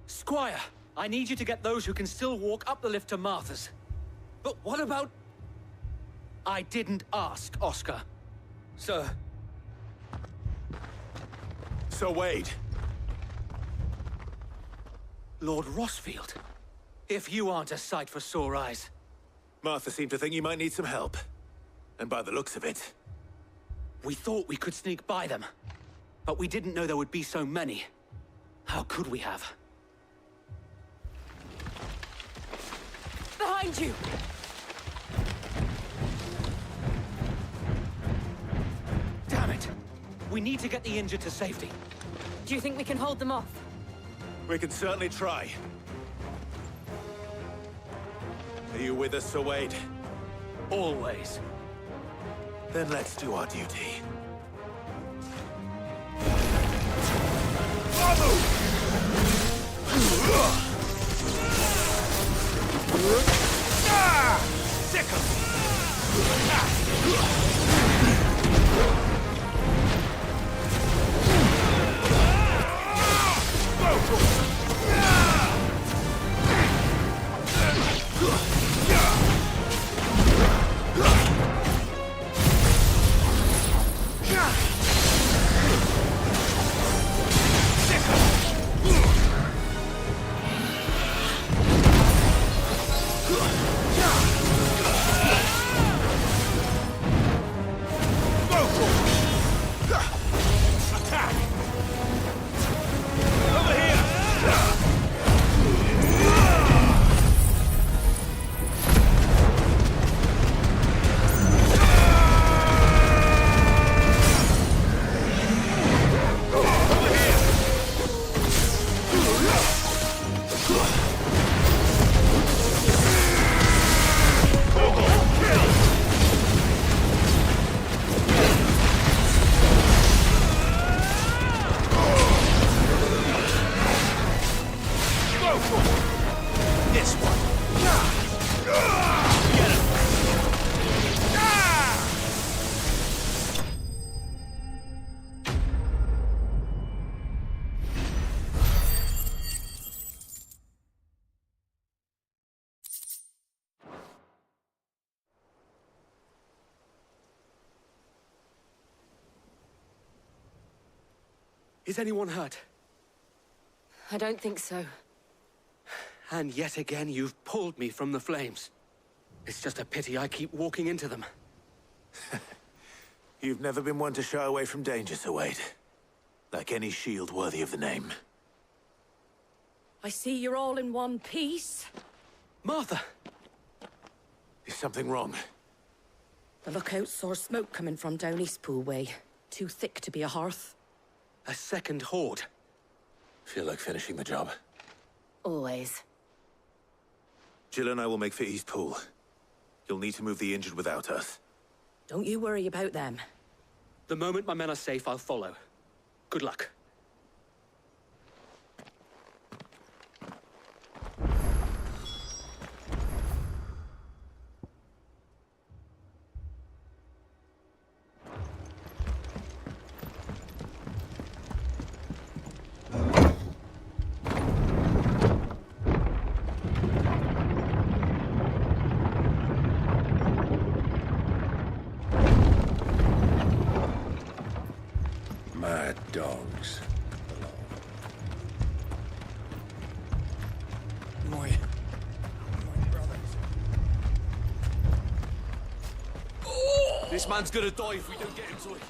Squire, I need you to get those who can still walk up the lift to Martha's. But what about... I didn't ask, Oscar. Sir. Sir Wade. Lord Rosfield. If you aren't a sight for sore eyes. Martha seemed to think you might need some help. And by the looks of it... We thought we could sneak by them. But we didn't know there would be so many. How could we have? Behind Behind you! Damn it! We need to get the injured to safety. Do you think we can hold them off? We can certainly try. Are you with us, Sir Wade? Always. Then let's do our duty. Is anyone hurt? I don't think so. And yet again, you've pulled me from the flames. It's just a pity I keep walking into them. You've never been one to shy away from danger, Sir Wade. Like any shield worthy of the name. I see you're all in one piece. Martha! Is something wrong? The lookout saw smoke coming from down Eastpool way. Too thick to be a hearth. A second horde. Feel like finishing the job? Always. Jill and I will make for Eastpool. You'll need to move the injured without us. Don't you worry about them. The moment my men are safe, I'll follow. Good luck. Mad dogs. My brothers. This man's gonna die if we don't get him to a healer.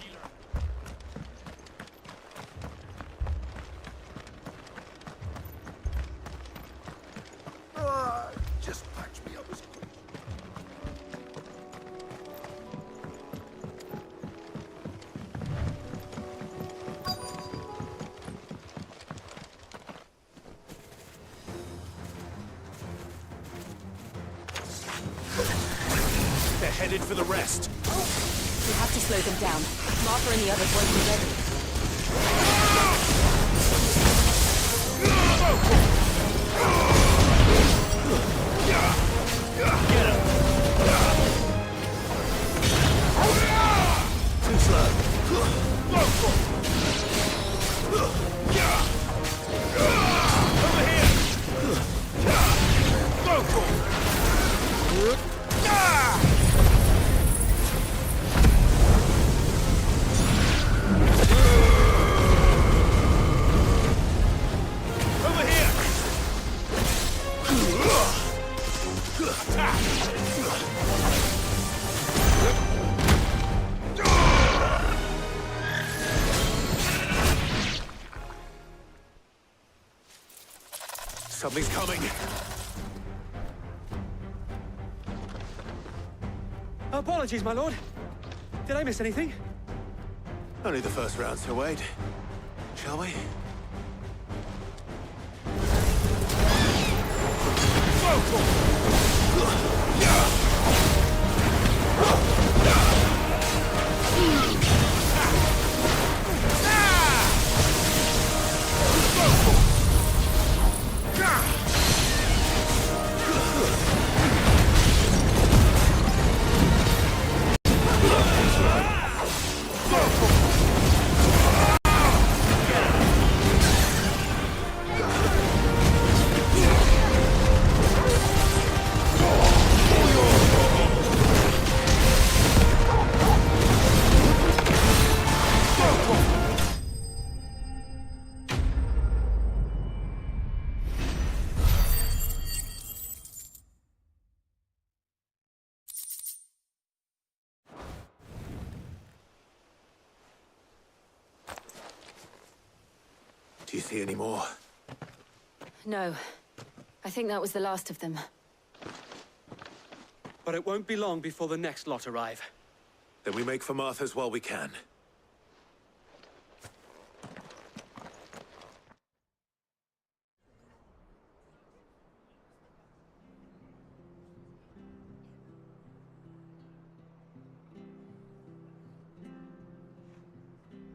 Just patch me up as quick. They're headed for the rest. We have to slow them down. Martha and the others won't be ready. Too slow. Over here! Over here! Something's coming. Apologies, my lord. Did I miss anything? Only the first round, Sir Wade. Shall we? Do you see any more? No. I think that was the last of them. But it won't be long before the next lot arrive. Then we make for Martha's while we can.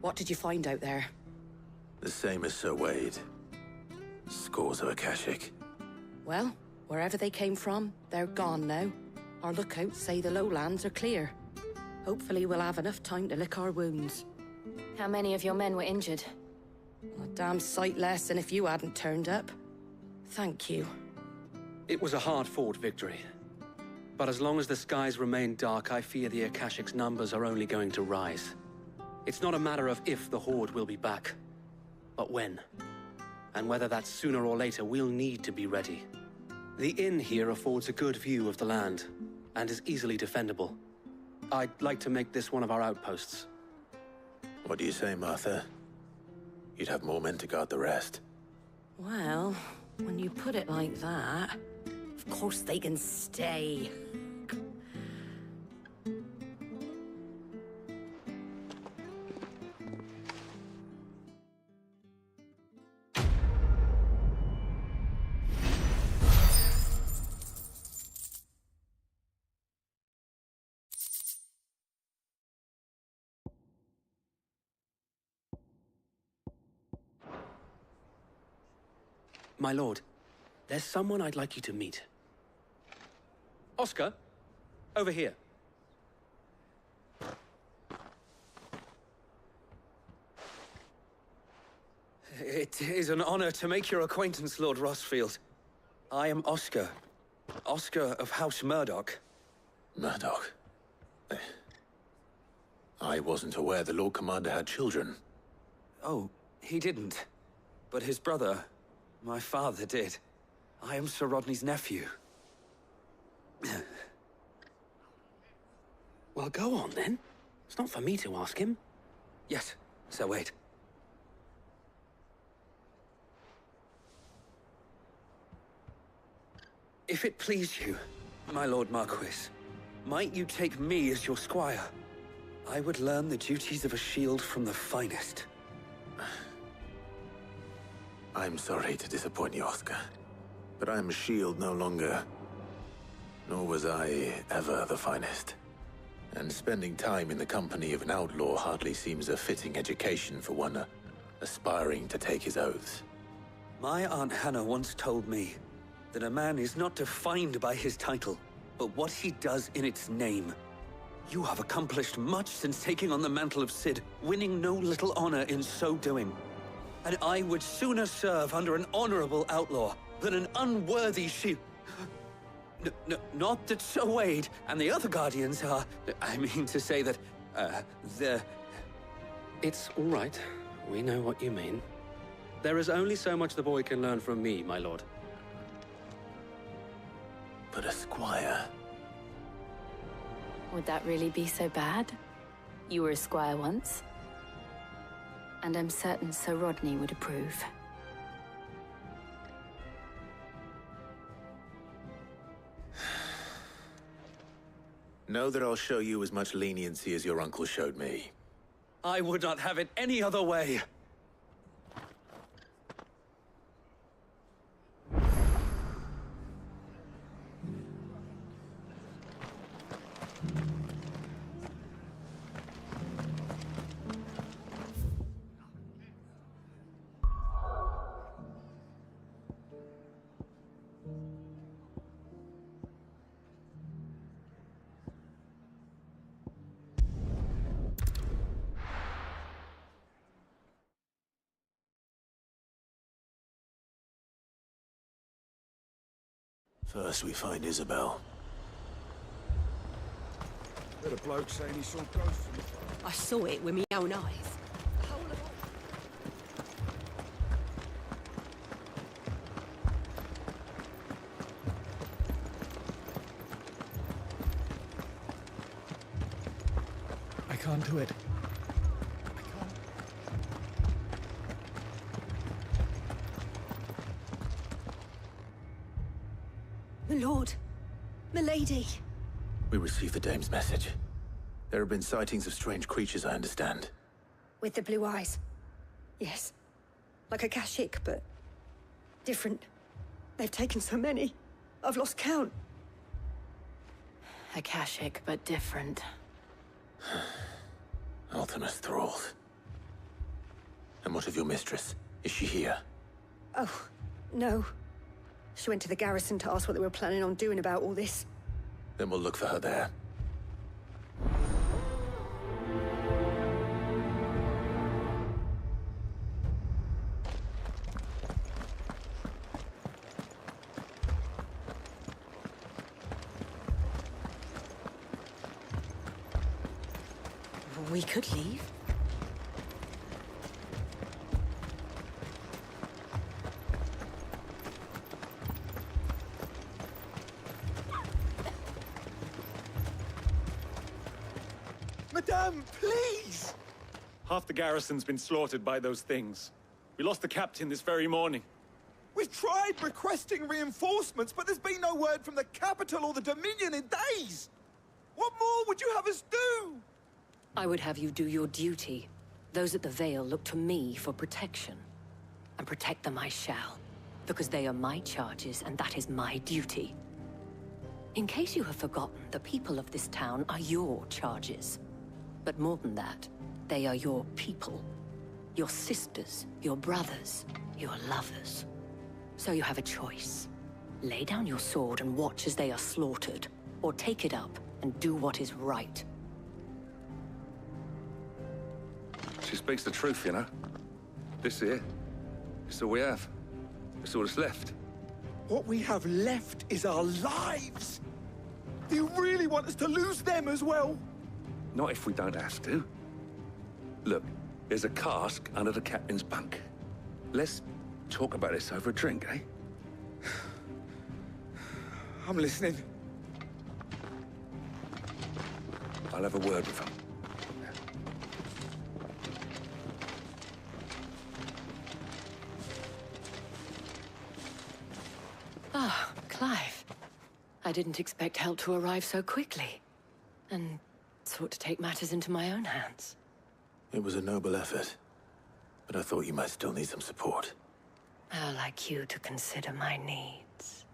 What did you find out there? The same as Sir Wade. Scores of Akashic. Well, wherever they came from, they're gone now. Our lookouts say the lowlands are clear. Hopefully we'll have enough time to lick our wounds. How many of your men were injured? A damn sight less than if you hadn't turned up. Thank you. It was a hard-fought victory. But as long as the skies remain dark, I fear the Akashic's numbers are only going to rise. It's not a matter of if the Horde will be back, but when. And whether that's sooner or later, we'll need to be ready. The inn here affords a good view of the land, and is easily defendable. I'd like to make this one of our outposts. What do you say, Martha? You'd have more men to guard the rest. Well, when you put it like that, of course they can stay. My lord, there's someone I'd like you to meet. Oscar, over here. It is an honor to make your acquaintance, Lord Rosfield. I am Oscar. Oscar of House Murdoch. Murdoch? I wasn't aware the Lord Commander had children. Oh, he didn't. But his brother, my father, did. I am Sir Rodney's nephew. Well, go on, then. It's not for me to ask him. Yes, Sir Wade. If it please you, my Lord Marquis, might you take me as your squire? I would learn the duties of a shield from the finest. I'm sorry to disappoint you, Oscar, but I'm a shield no longer. Nor was I ever the finest. And spending time in the company of an outlaw hardly seems a fitting education for one aspiring to take his oaths. My Aunt Hannah once told me that a man is not defined by his title, but what he does in its name. You have accomplished much since taking on the mantle of Cid, winning no little honor in so doing. And I would sooner serve under an honorable outlaw than an unworthy shield. Not that Sir Wade and the other Guardians are... I mean to say that, they're... It's all right. We know what you mean. There is only so much the boy can learn from me, my lord. But a squire... Would that really be so bad? You were a squire once. And I'm certain Sir Rodney would approve. Know that I'll show you as much leniency as your uncle showed me. I would not have it any other way. First we find Isabel. Heard a bloke saying he saw ghosts. I saw it with my own eyes. I can't do it. My lord. Milady. We received the dame's message. There have been sightings of strange creatures, I understand. With the blue eyes. Yes. Like a Kashyyyk, but different. They've taken so many. I've lost count. A Kashyyyk, but different. Ultimus thralls. And what of your mistress? Is she here? Oh, no. She went to the garrison to ask what they were planning on doing about all this. Then we'll look for her there. We could leave. Madame, please! Half the garrison's been slaughtered by those things. We lost the captain this very morning. We've tried requesting reinforcements, but there's been no word from the capital or the Dominion in days! What more would you have us do? I would have you do your duty. Those at the Vale look to me for protection. And protect them I shall. Because they are my charges, and that is my duty. In case you have forgotten, the people of this town are your charges. But more than that, they are your people. Your sisters, your brothers, your lovers. So you have a choice. Lay down your sword and watch as they are slaughtered, or take it up and do what is right. She speaks the truth, you know. This here, it's all we have. It's all that's left. What we have left is our lives! Do you really want us to lose them as well? Not if we don't have to. Look, there's a cask under the captain's bunk. Let's talk about this over a drink, eh? I'm listening. I'll have a word with him. Ah, Clive. I didn't expect help to arrive so quickly. And sought to take matters into my own hands. It was a noble effort. But I thought you might still need some support. How like you to consider my needs.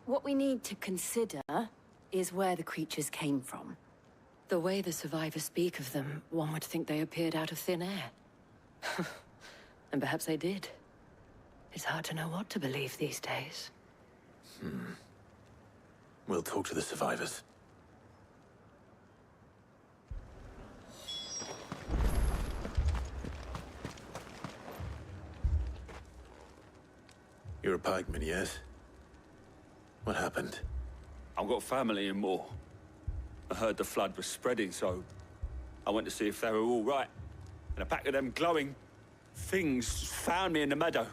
What we need to consider is where the creatures came from. The way the survivors speak of them, one would think they appeared out of thin air. And perhaps they did. It's hard to know what to believe these days. We'll talk to the survivors. You're a pikeman, yes? What happened? I've got family in Moor. I heard the flood was spreading, so I went to see if they were all right. And a pack of them glowing things found me in the meadow.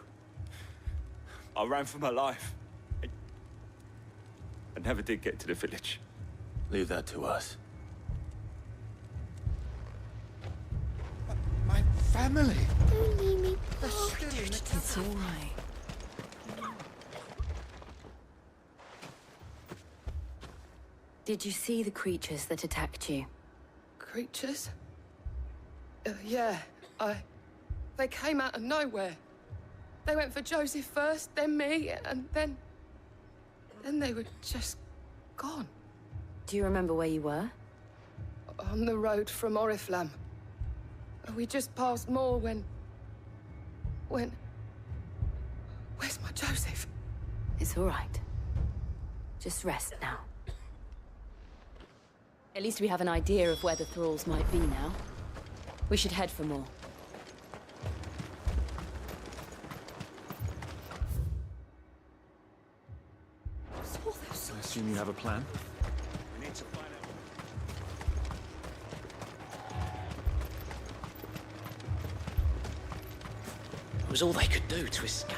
I ran for my life. I never did get to the village. Leave that to us. My family! Don't leave me. It's all right. Did you see the creatures that attacked you? Creatures? Yeah, They came out of nowhere. They went for Joseph first, then me, and then they were just gone. Do you remember where you were? On the road from Oriflamme. We just passed Moor when... Where's my Joseph? It's all right. Just rest now. At least we have an idea of where the thralls might be now. We should head for more. I assume you have a plan? We need to find out. It was all they could do to escape.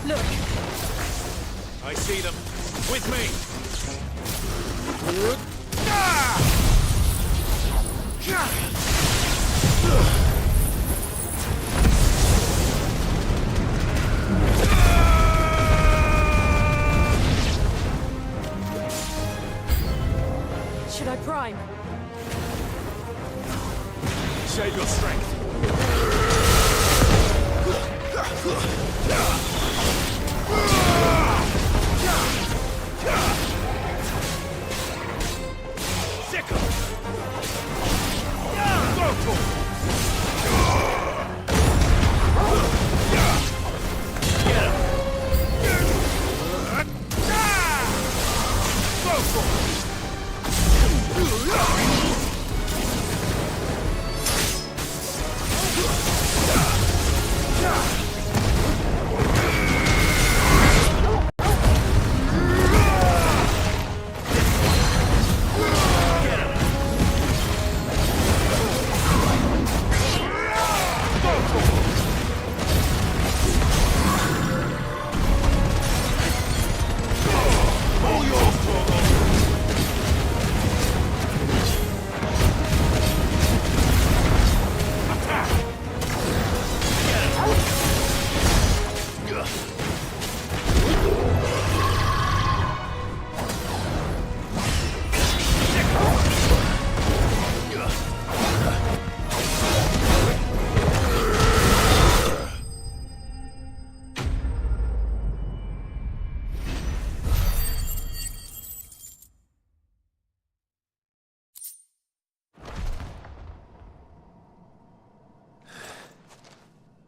Look! I see them. With me! Should I prime? Save your strength.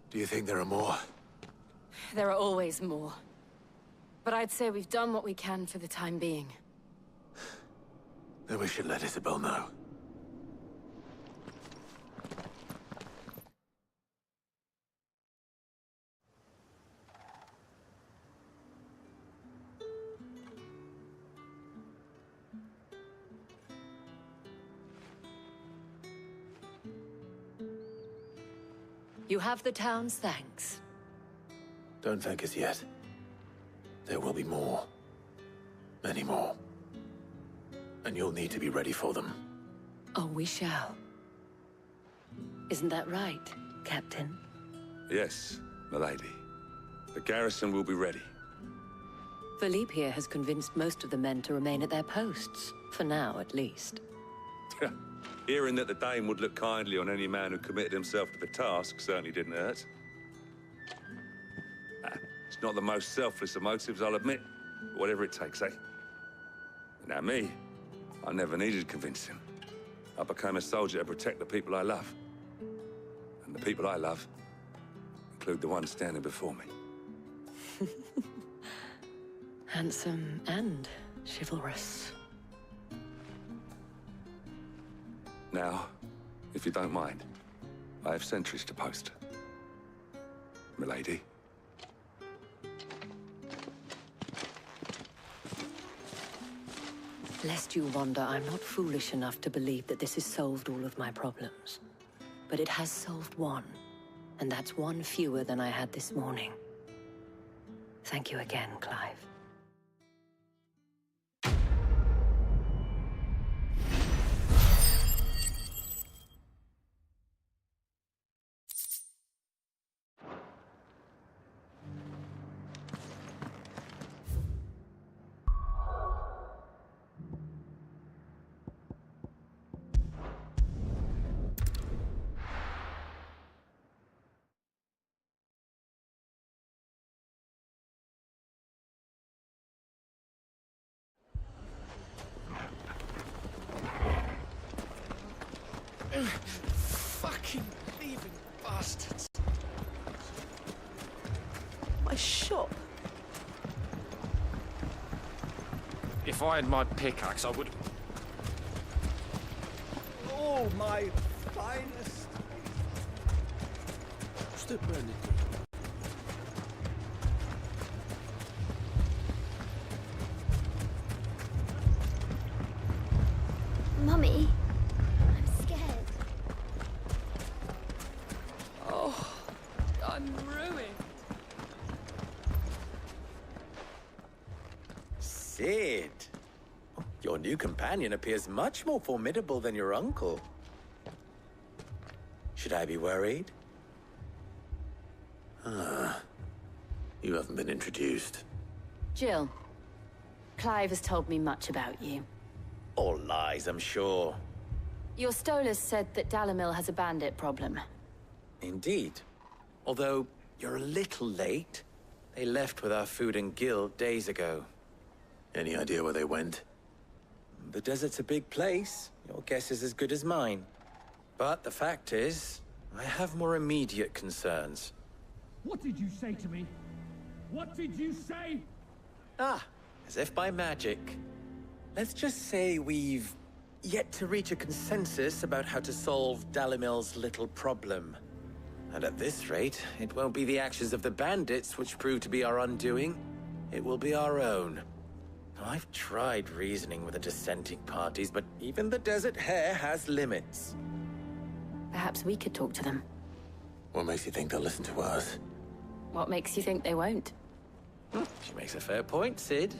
Do you think there are more? There are always more. But I'd say we've done what we can for the time being. Then we should let Isabel know. You have the town's thanks. Don't thank us yet. There will be more. Many more. And you'll need to be ready for them. Oh, we shall. Isn't that right, Captain? Yes, milady. The garrison will be ready. Philippe here has convinced most of the men to remain at their posts. For now, at least. Hearing that the Dane would look kindly on any man who committed himself to the task certainly didn't hurt. It's not the most selfless of motives, I'll admit. But whatever it takes, eh? Now me, I never needed convincing. I became a soldier to protect the people I love. And the people I love include the one standing before me. Handsome and Chivalrous. Now, if you don't mind, I have sentries to post. Milady. Lest you wonder, I'm not foolish enough to believe that this has solved all of my problems. But it has solved one, and that's one fewer than I had this morning. Thank you again, Clive. Fucking thieving bastards. My shop. If I had my pickaxe, I would... Oh, my finest. Step Brandon. Mummy, I'm scared. Oh, I'm ruined. Cid! Your new companion appears much more formidable than your uncle. Should I be worried? You haven't been introduced. Jill, Clive has told me much about you. All lies, I'm sure. Your Stolas said that Dalimil has a bandit problem. Indeed. Although, you're a little late. They left with our food and guild days ago. Any idea where they went? The desert's a big place. Your guess is as good as mine. But the fact is, I have more immediate concerns. What did you say to me? What did you say? Ah, as if by magic. Let's just say we've yet to reach a consensus about how to solve Dalimil's little problem. And at this rate, it won't be the actions of the bandits which prove to be our undoing. It will be our own. I've tried reasoning with the dissenting parties, but even the Desert Hare has limits. Perhaps we could talk to them. What makes you think they'll listen to us? What makes you think they won't? She makes a fair point, Cid.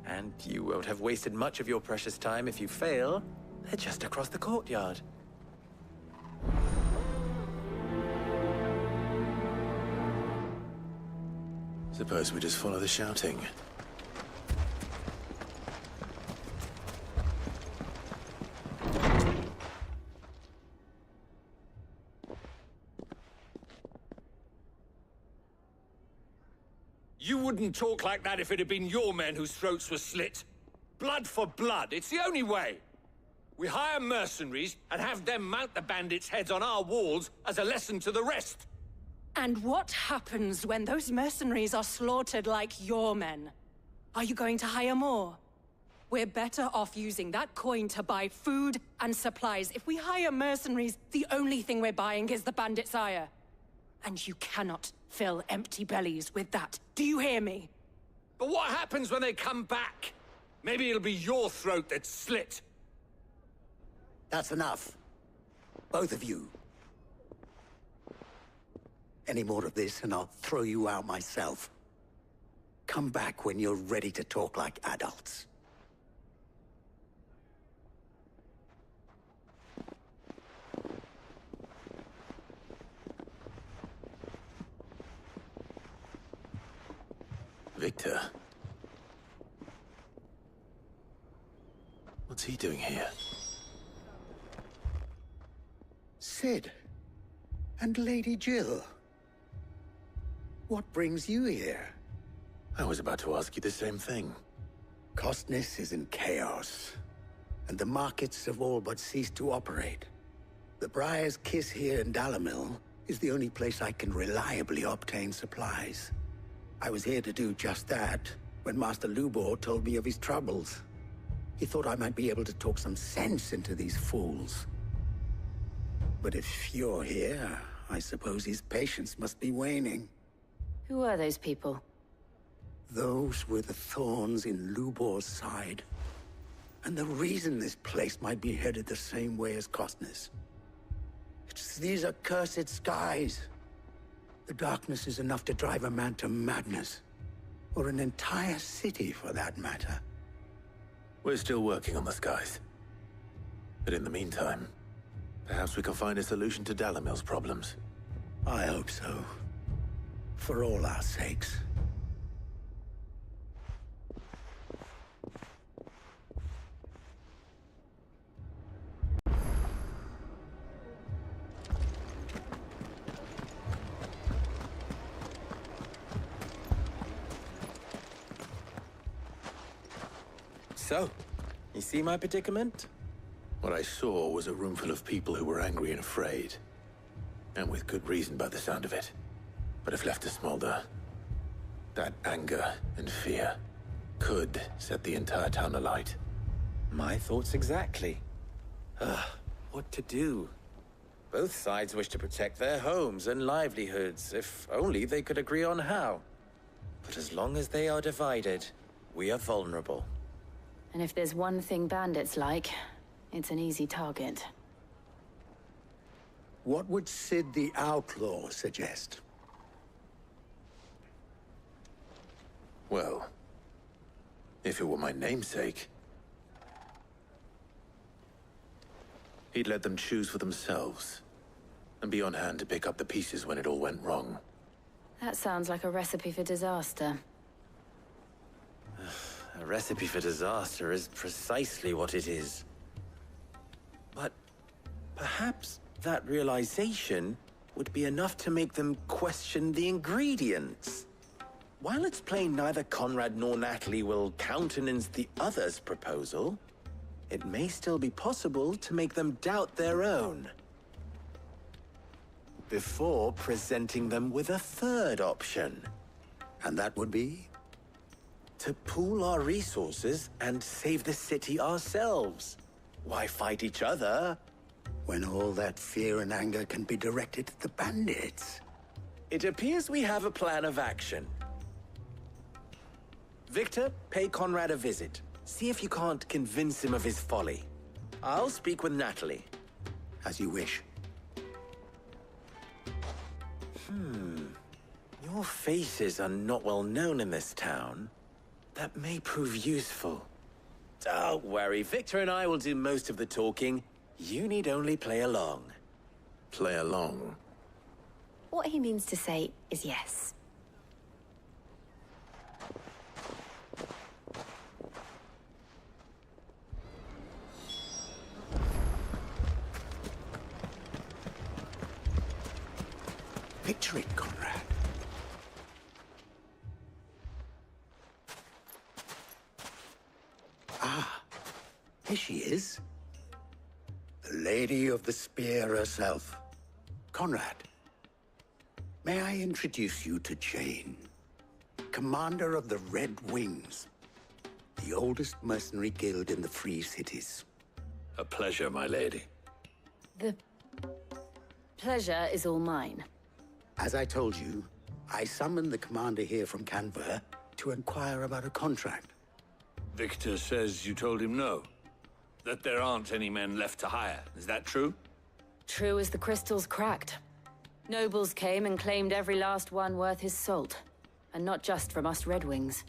And you won't have wasted much of your precious time if you fail. They're just across the courtyard. Suppose we just follow the shouting. You wouldn't talk like that if it had been your men whose throats were slit. Blood for blood, it's the only way. We hire mercenaries and have them mount the bandits' heads on our walls as a lesson to the rest. And what happens when those mercenaries are slaughtered like your men? Are you going to hire more? We're better off using that coin to buy food and supplies. If we hire mercenaries, the only thing we're buying is the bandit's ire. And you cannot fill empty bellies with that. Do you hear me? But what happens when they come back? Maybe it'll be your throat that's slit. That's enough. Both of you. Any more of this and I'll throw you out myself. Come back when you're ready to talk like adults. Victor. What's he doing here? Cid. And Lady Jill. What brings you here? I was about to ask you the same thing. Costness is in chaos, and the markets have all but ceased to operate. The Briar's Kiss here in Dalimil is the only place I can reliably obtain supplies. I was here to do just that when Master Lubor told me of his troubles. He thought I might be able to talk some sense into these fools. But if you're here, I suppose his patience must be waning. Who are those people? Those were the thorns in Lubor's side. And the reason this place might be headed the same way as Costner's. It's these accursed skies. The darkness is enough to drive a man to madness. Or an entire city, for that matter. We're still working on the skies. But in the meantime, perhaps we can find a solution to Dalimil's problems. I hope so. For all our sakes. So, you see my predicament? What I saw was a room full of people who were angry and afraid. And with good reason by the sound of it. But if left to smolder, that anger and fear could set the entire town alight. My thoughts exactly. What to do? Both sides wish to protect their homes and livelihoods, if only they could agree on how. But as long as they are divided, we are vulnerable. And if there's one thing bandits like, it's an easy target. What would Sid the Outlaw suggest? Well, if it were my namesake, he'd let them choose for themselves, and be on hand to pick up the pieces when it all went wrong. That sounds like a recipe for disaster. A recipe for disaster is precisely what it is. But perhaps that realization would be enough to make them question the ingredients. While it's plain neither Conrad nor Natalie will countenance the other's proposal, it may still be possible to make them doubt their own. Before presenting them with a third option. And that would be? To pool our resources and save the city ourselves. Why fight each other? When all that fear and anger can be directed at the bandits. It appears we have a plan of action. Victor, pay Conrad a visit. See if you can't convince him of his folly. I'll speak with Natalie. As you wish. Your faces are not well known in this town. That may prove useful. Don't worry, Victor and I will do most of the talking. You need only play along. Play along? What he means to say is yes. Picture it, Conrad. Ah, here she is. The Lady of the Spear herself. Conrad, may I introduce you to Jane, commander of the Red Wings, the oldest mercenary guild in the Free Cities. A pleasure, my lady. The pleasure is all mine. As I told you, I summoned the commander here from Canver to inquire about a contract. Victor says you told him no. That there aren't any men left to hire. Is that true? True as the crystals cracked. Nobles came and claimed every last one worth his salt. And not just from us Red Wings.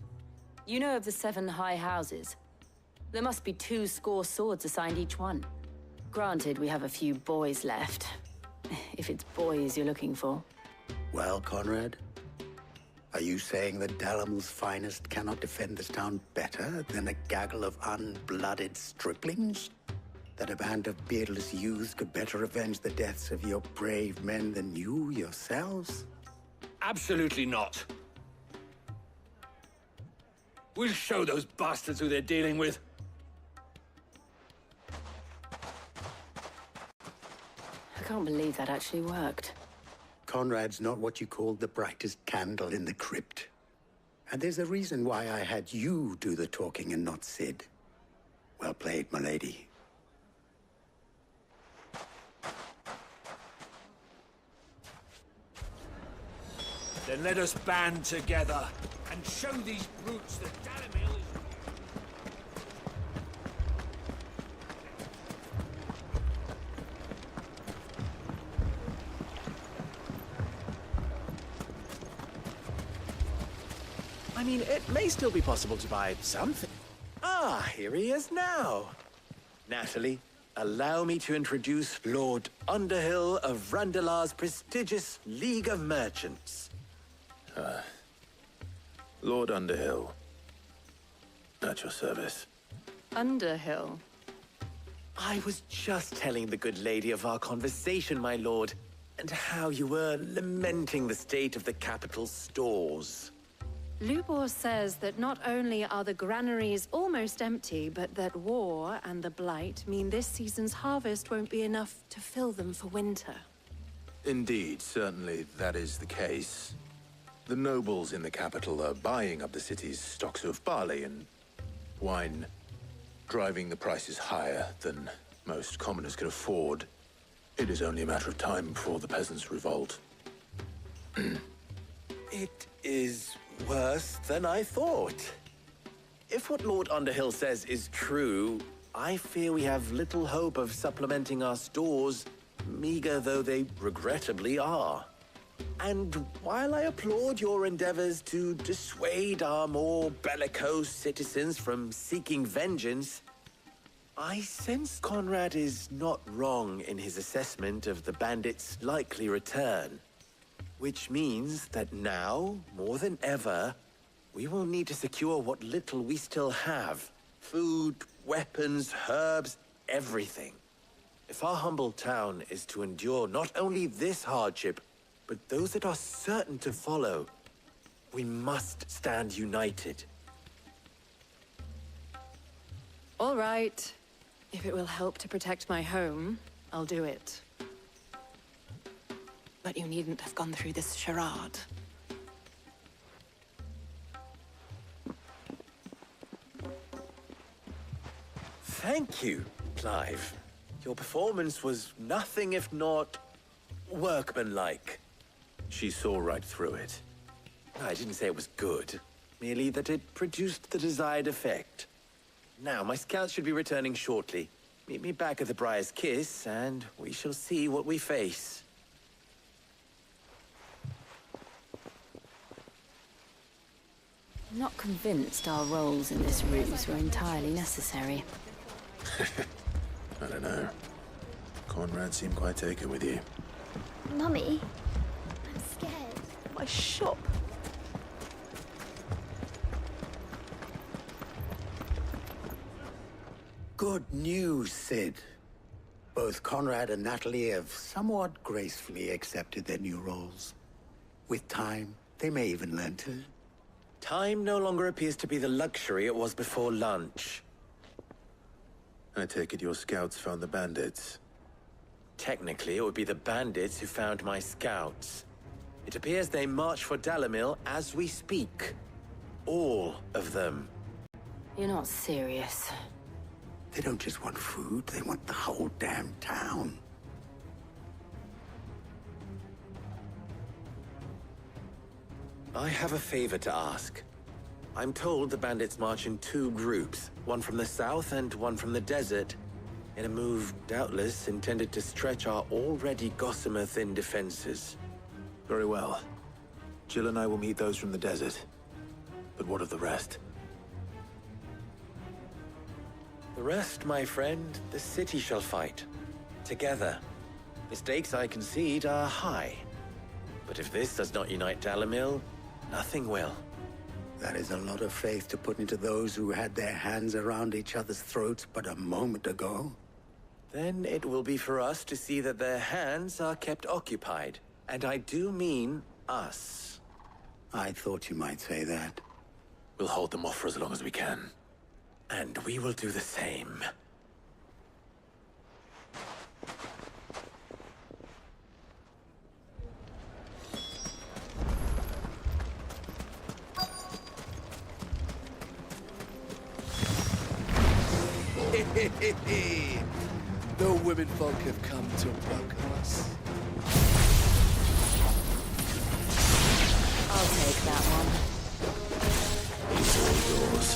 You know of the 7 high houses. There must be 2 swords assigned each one. Granted, we have a few boys left. If it's boys you're looking for. Well, Conrad, are you saying that Dalimil's finest cannot defend this town better than a gaggle of unblooded striplings? That a band of beardless youths could better avenge the deaths of your brave men than you yourselves? Absolutely not. We'll show those bastards who they're dealing with. I can't believe that actually worked. Conrad's not what you called the brightest candle in the crypt. And there's a reason why I had you do the talking and not Sid. Well played, my lady. Then let us band together and show these brutes that Dalimil is... I mean, it may still be possible to buy something. Ah, here he is now. Natalie, allow me to introduce Lord Underhill of Randalar's prestigious League of Merchants. Lord Underhill. At your service. Underhill? I was just telling the good lady of our conversation, my lord, and how you were lamenting the state of the capital's stores. Lubor says that not only are the granaries almost empty, but that war and the Blight mean this season's harvest won't be enough to fill them for winter. Indeed, certainly that is the case. The nobles in the capital are buying up the city's stocks of barley and wine, driving the prices higher than most commoners can afford. It is only a matter of time before the peasants revolt. It is worse than I thought. If what Lord Underhill says is true, I fear we have little hope of supplementing our stores, meager though they regrettably are. And while I applaud your endeavors to dissuade our more bellicose citizens from seeking vengeance, I sense Conrad is not wrong in his assessment of the bandits' likely return. Which means that now, more than ever, we will need to secure what little we still have. Food, weapons, herbs, everything. If our humble town is to endure not only this hardship, but those that are certain to follow, we must stand united. All right. If it will help to protect my home, I'll do it. But you needn't have gone through this charade. Thank you, Clive. Your performance was nothing if not workmanlike. She saw right through it. I didn't say it was good, merely that it produced the desired effect. Now, my scouts should be returning shortly. Meet me back at the Briar's Kiss, and we shall see what we face. I'm not convinced our roles in this ruse were entirely necessary. I don't know. Conrad seemed quite taken with you. Mummy, I'm scared. My shop. Good news, Sid. Both Conrad and Natalie have somewhat gracefully accepted their new roles. With time, they may even learn to. Time no longer appears to be the luxury it was before lunch. I take it your scouts found the bandits. Technically, it would be the bandits who found my scouts. It appears they march for Dalimil as we speak. All of them. You're not serious. They don't just want food, they want the whole damn town. I have a favor to ask. I'm told the bandits march in two groups, one from the south and one from the desert, in a move doubtless intended to stretch our already gossamer-thin defenses. Very well. Jill and I will meet those from the desert. But what of the rest? The rest, my friend, the city shall fight. Together. The stakes, I concede, are high. But if this does not unite Dalimil, nothing will. That is a lot of faith to put into those who had their hands around each other's throats but a moment ago. Then it will be for us to see that their hands are kept occupied. And I do mean us. I thought you might say that. We'll hold them off for as long as we can. And we will do the same. The women folk have come to welcome us. I'll take that one. It's all yours.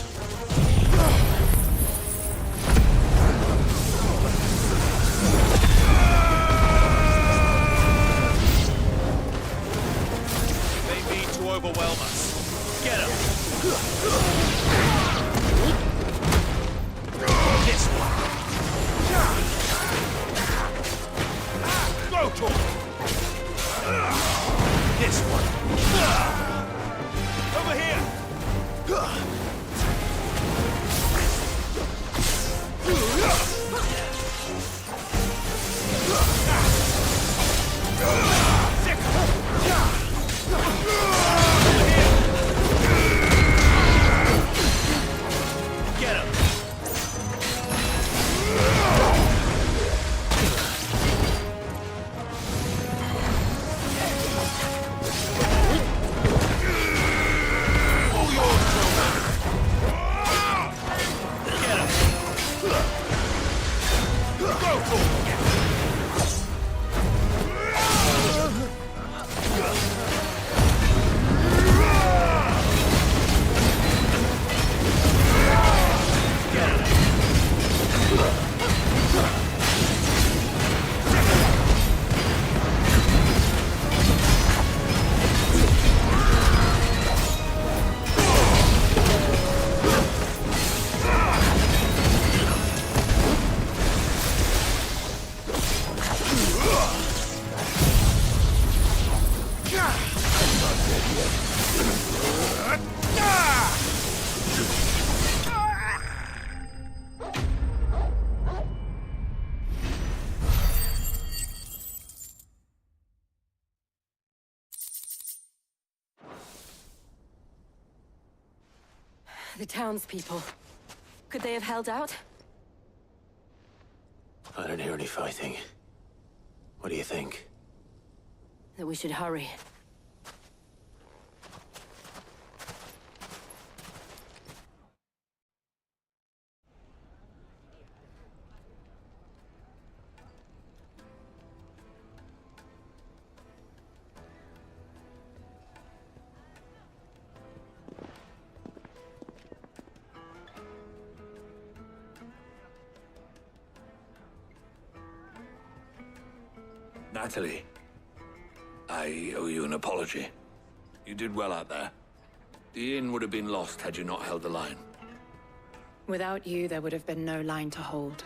They mean to overwhelm us. Get him! This one! Go to him! This one! Over here! Get him! The townspeople. Could they have held out? I don't hear any fighting. What do you think? That we should hurry. Natalie, I owe you an apology. You did well out there. The inn would have been lost had you not held the line. Without you, there would have been no line to hold.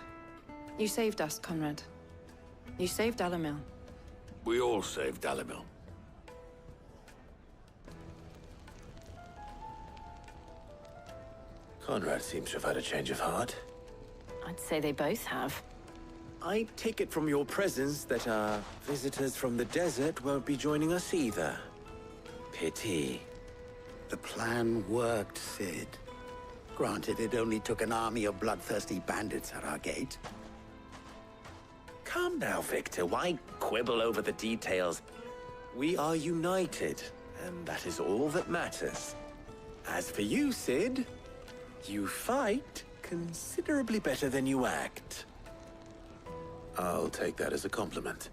You saved us, Conrad. You saved Dalimil. We all saved Dalimil. Conrad seems to have had a change of heart. I'd say they both have. I take it from your presence that our visitors from the desert won't be joining us either. Pity. The plan worked, Sid. Granted, it only took an army of bloodthirsty bandits at our gate. Calm now, Victor. Why quibble over the details? We are united, and that is all that matters. As for you, Sid, you fight considerably better than you act. I'll take that as a compliment.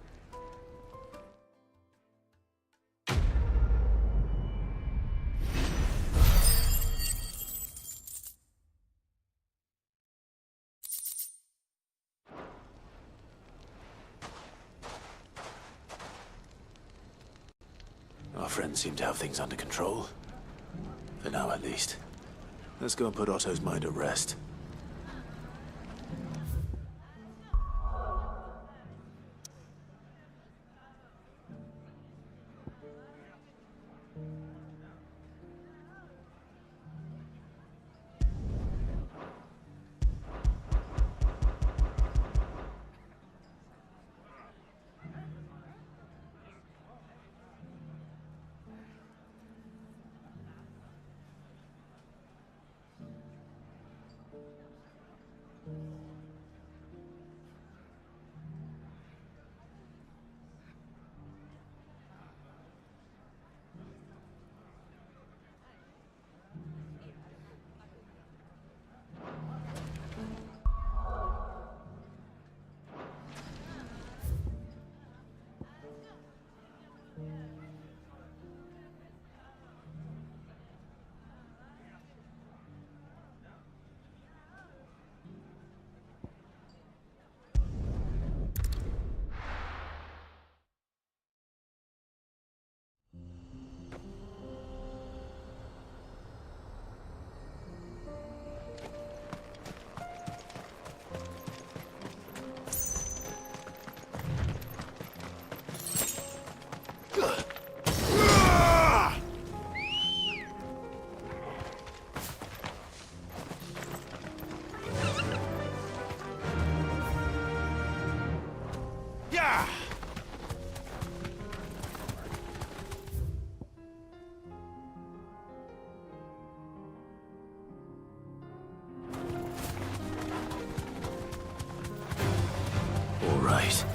Our friends seem to have things under control. For now, at least. Let's go and put Otto's mind at rest. All right.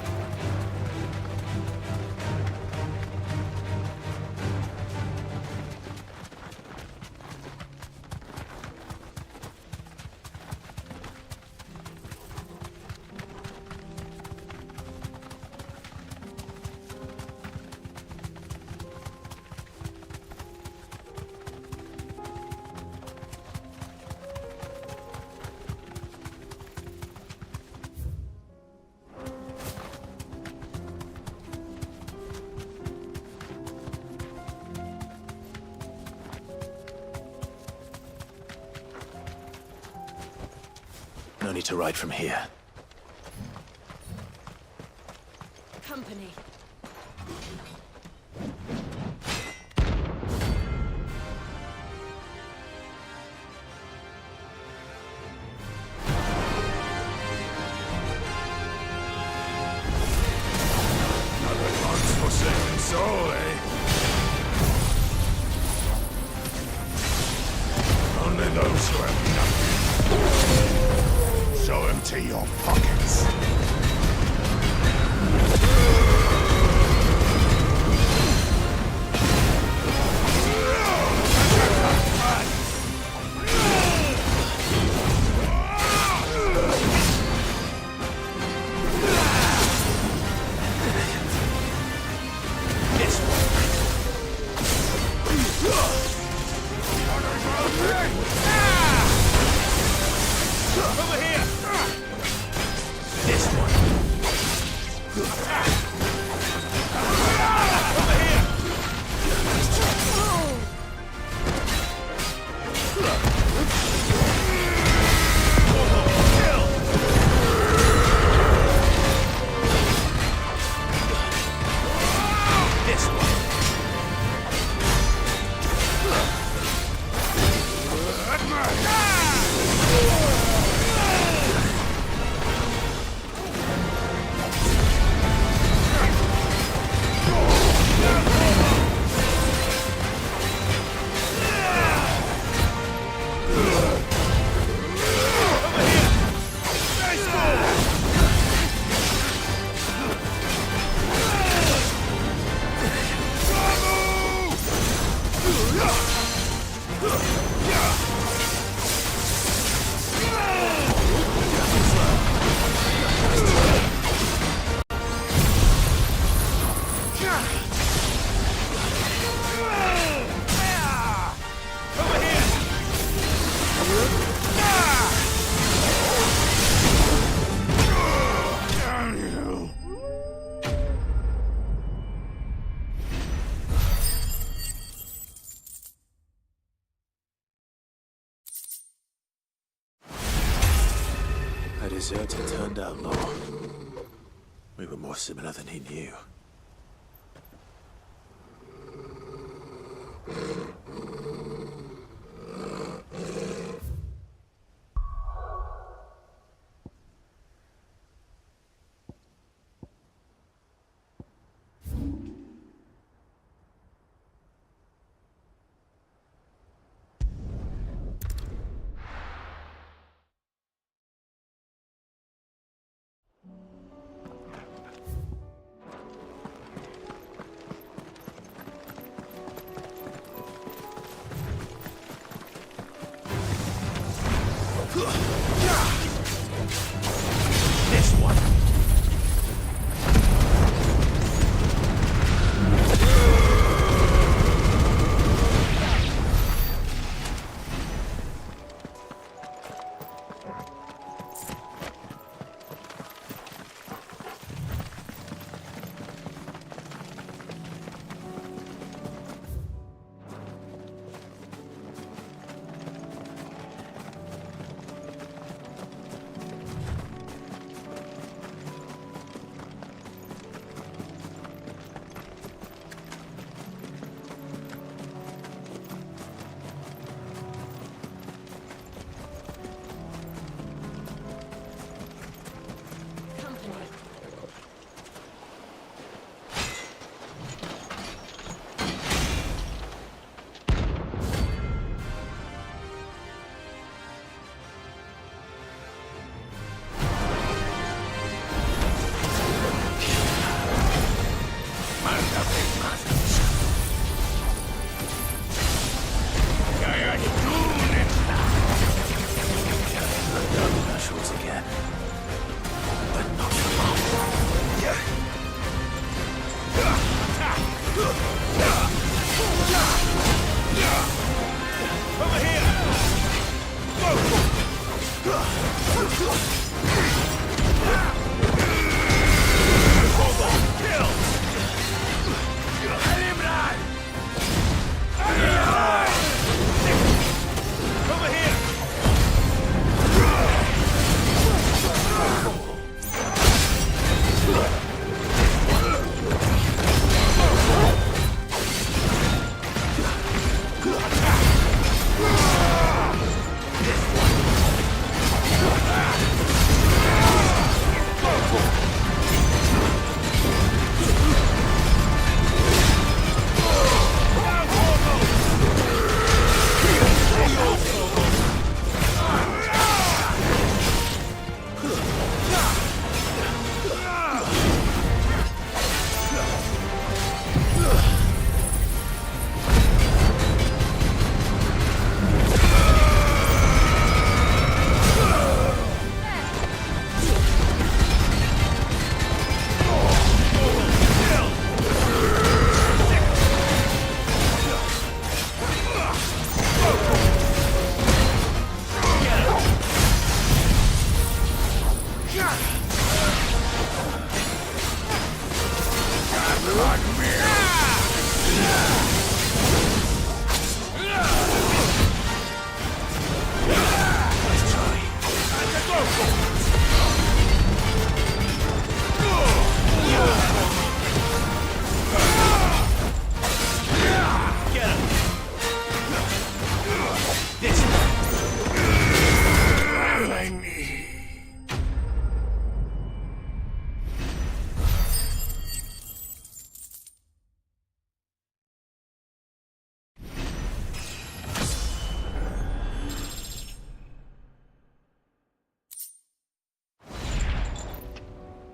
No need to ride from here. Company. Another godforsaken soul, eh? Only those who have nothing. Show empty your pockets. Over here! This one. A deserter turned outlaw. We were more similar than he knew. This one.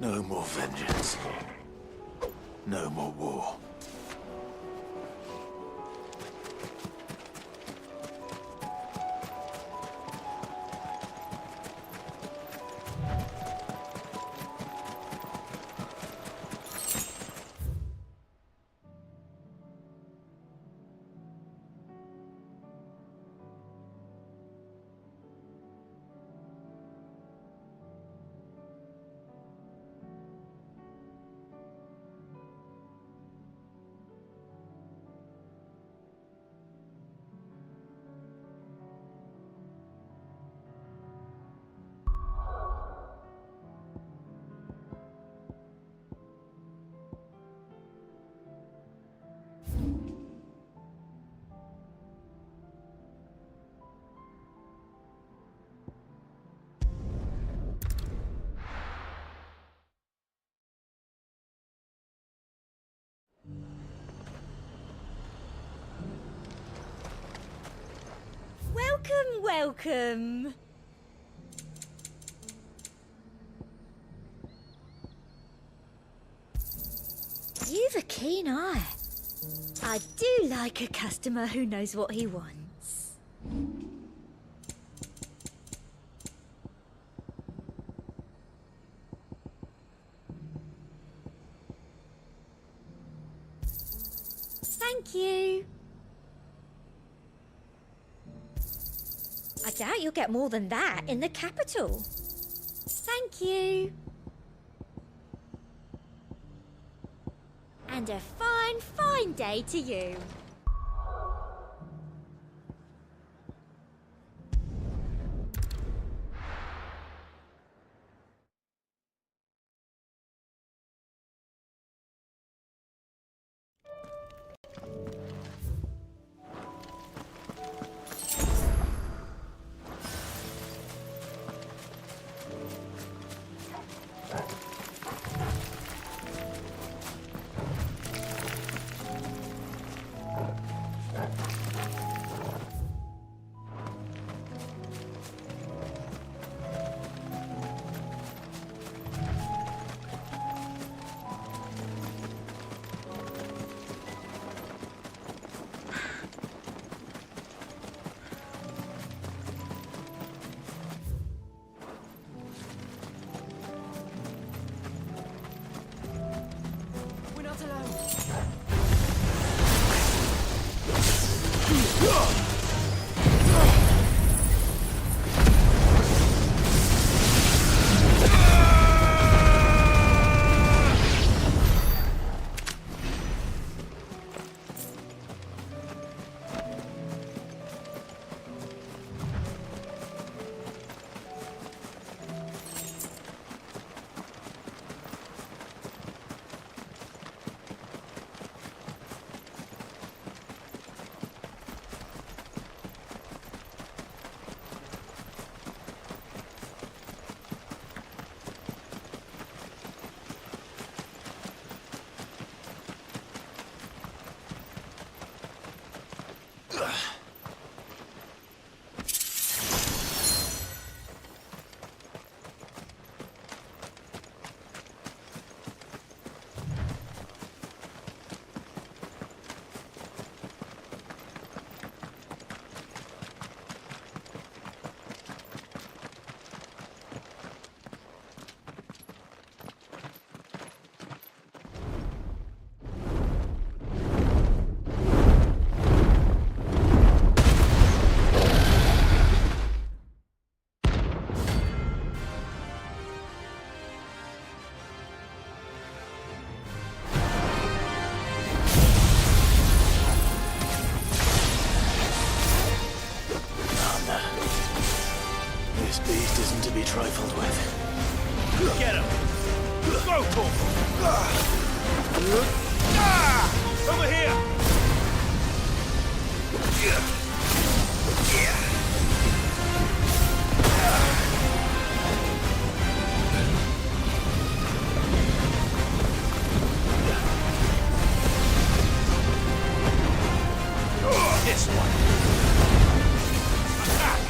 No more vengeance. No more war. Welcome. You've a keen eye. I do like a customer who knows what he wants. Thank you. I doubt you'll get more than that in the capital. Thank you. And a fine, fine day to you. trifled with. Get him! Go, Torval! Over here! This one. Attack!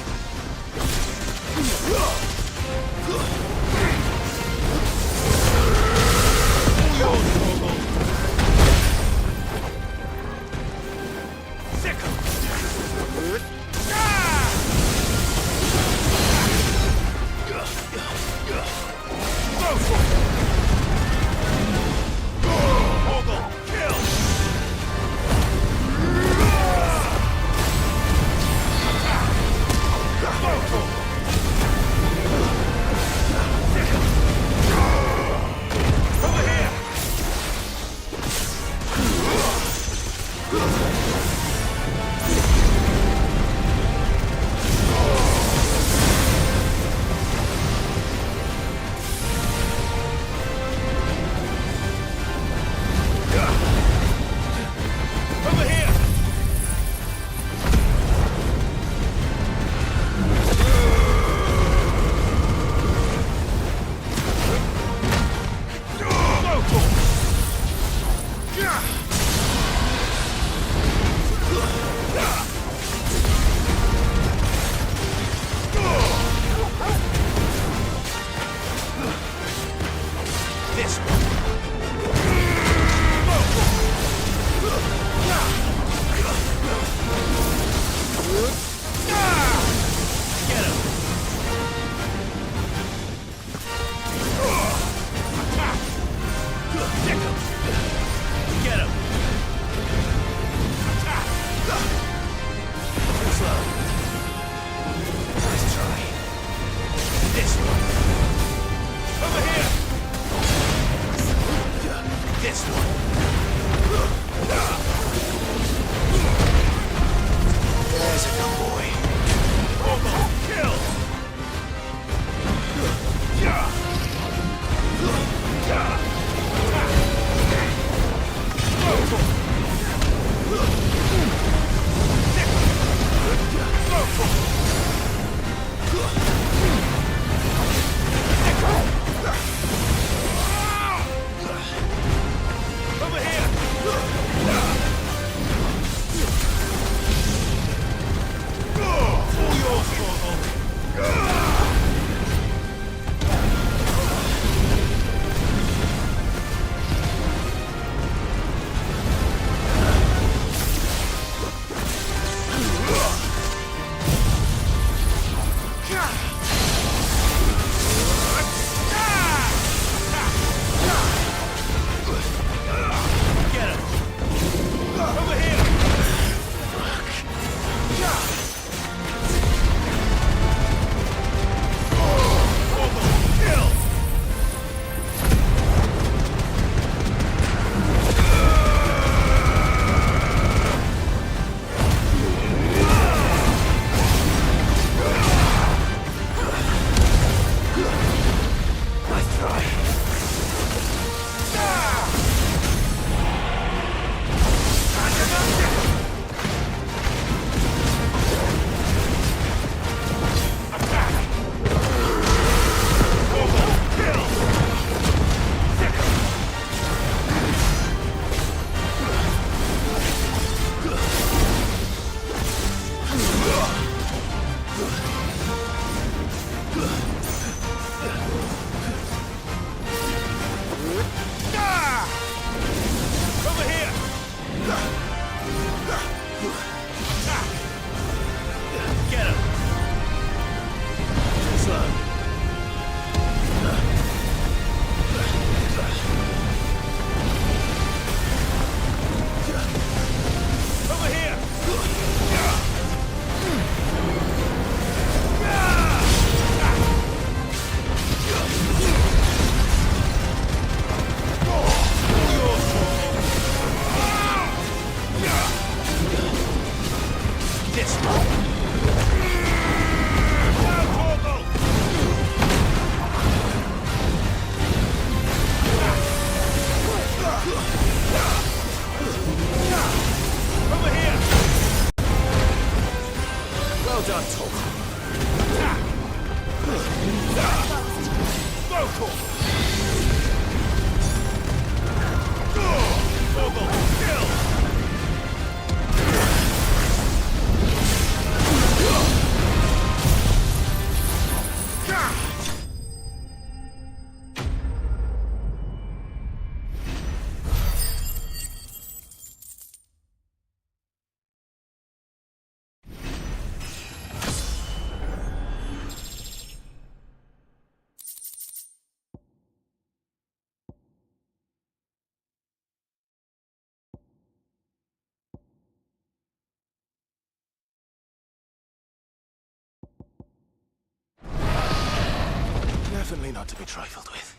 Definitely not to be trifled with.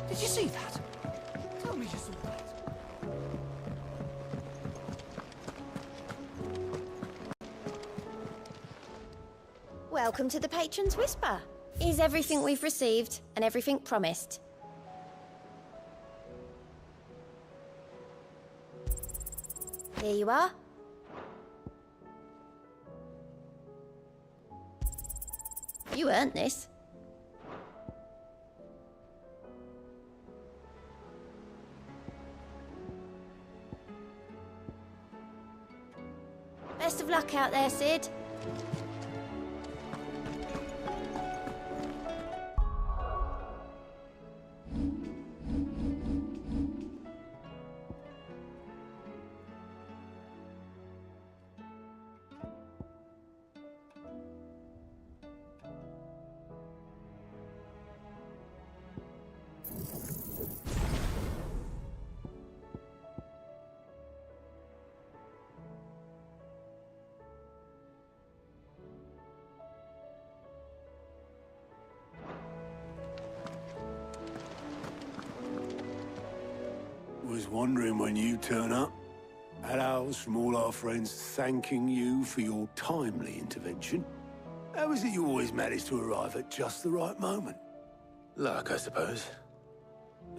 Did you see that? Tell me you saw that. Welcome to the Patron's Whisper. Is everything we've received and everything promised? Here you are. You earned this. Best of luck out there, Sid. Was wondering when you turn up. Had ours from all our friends thanking you for your timely intervention. How is it you always manage to arrive at just the right moment? Luck, I suppose.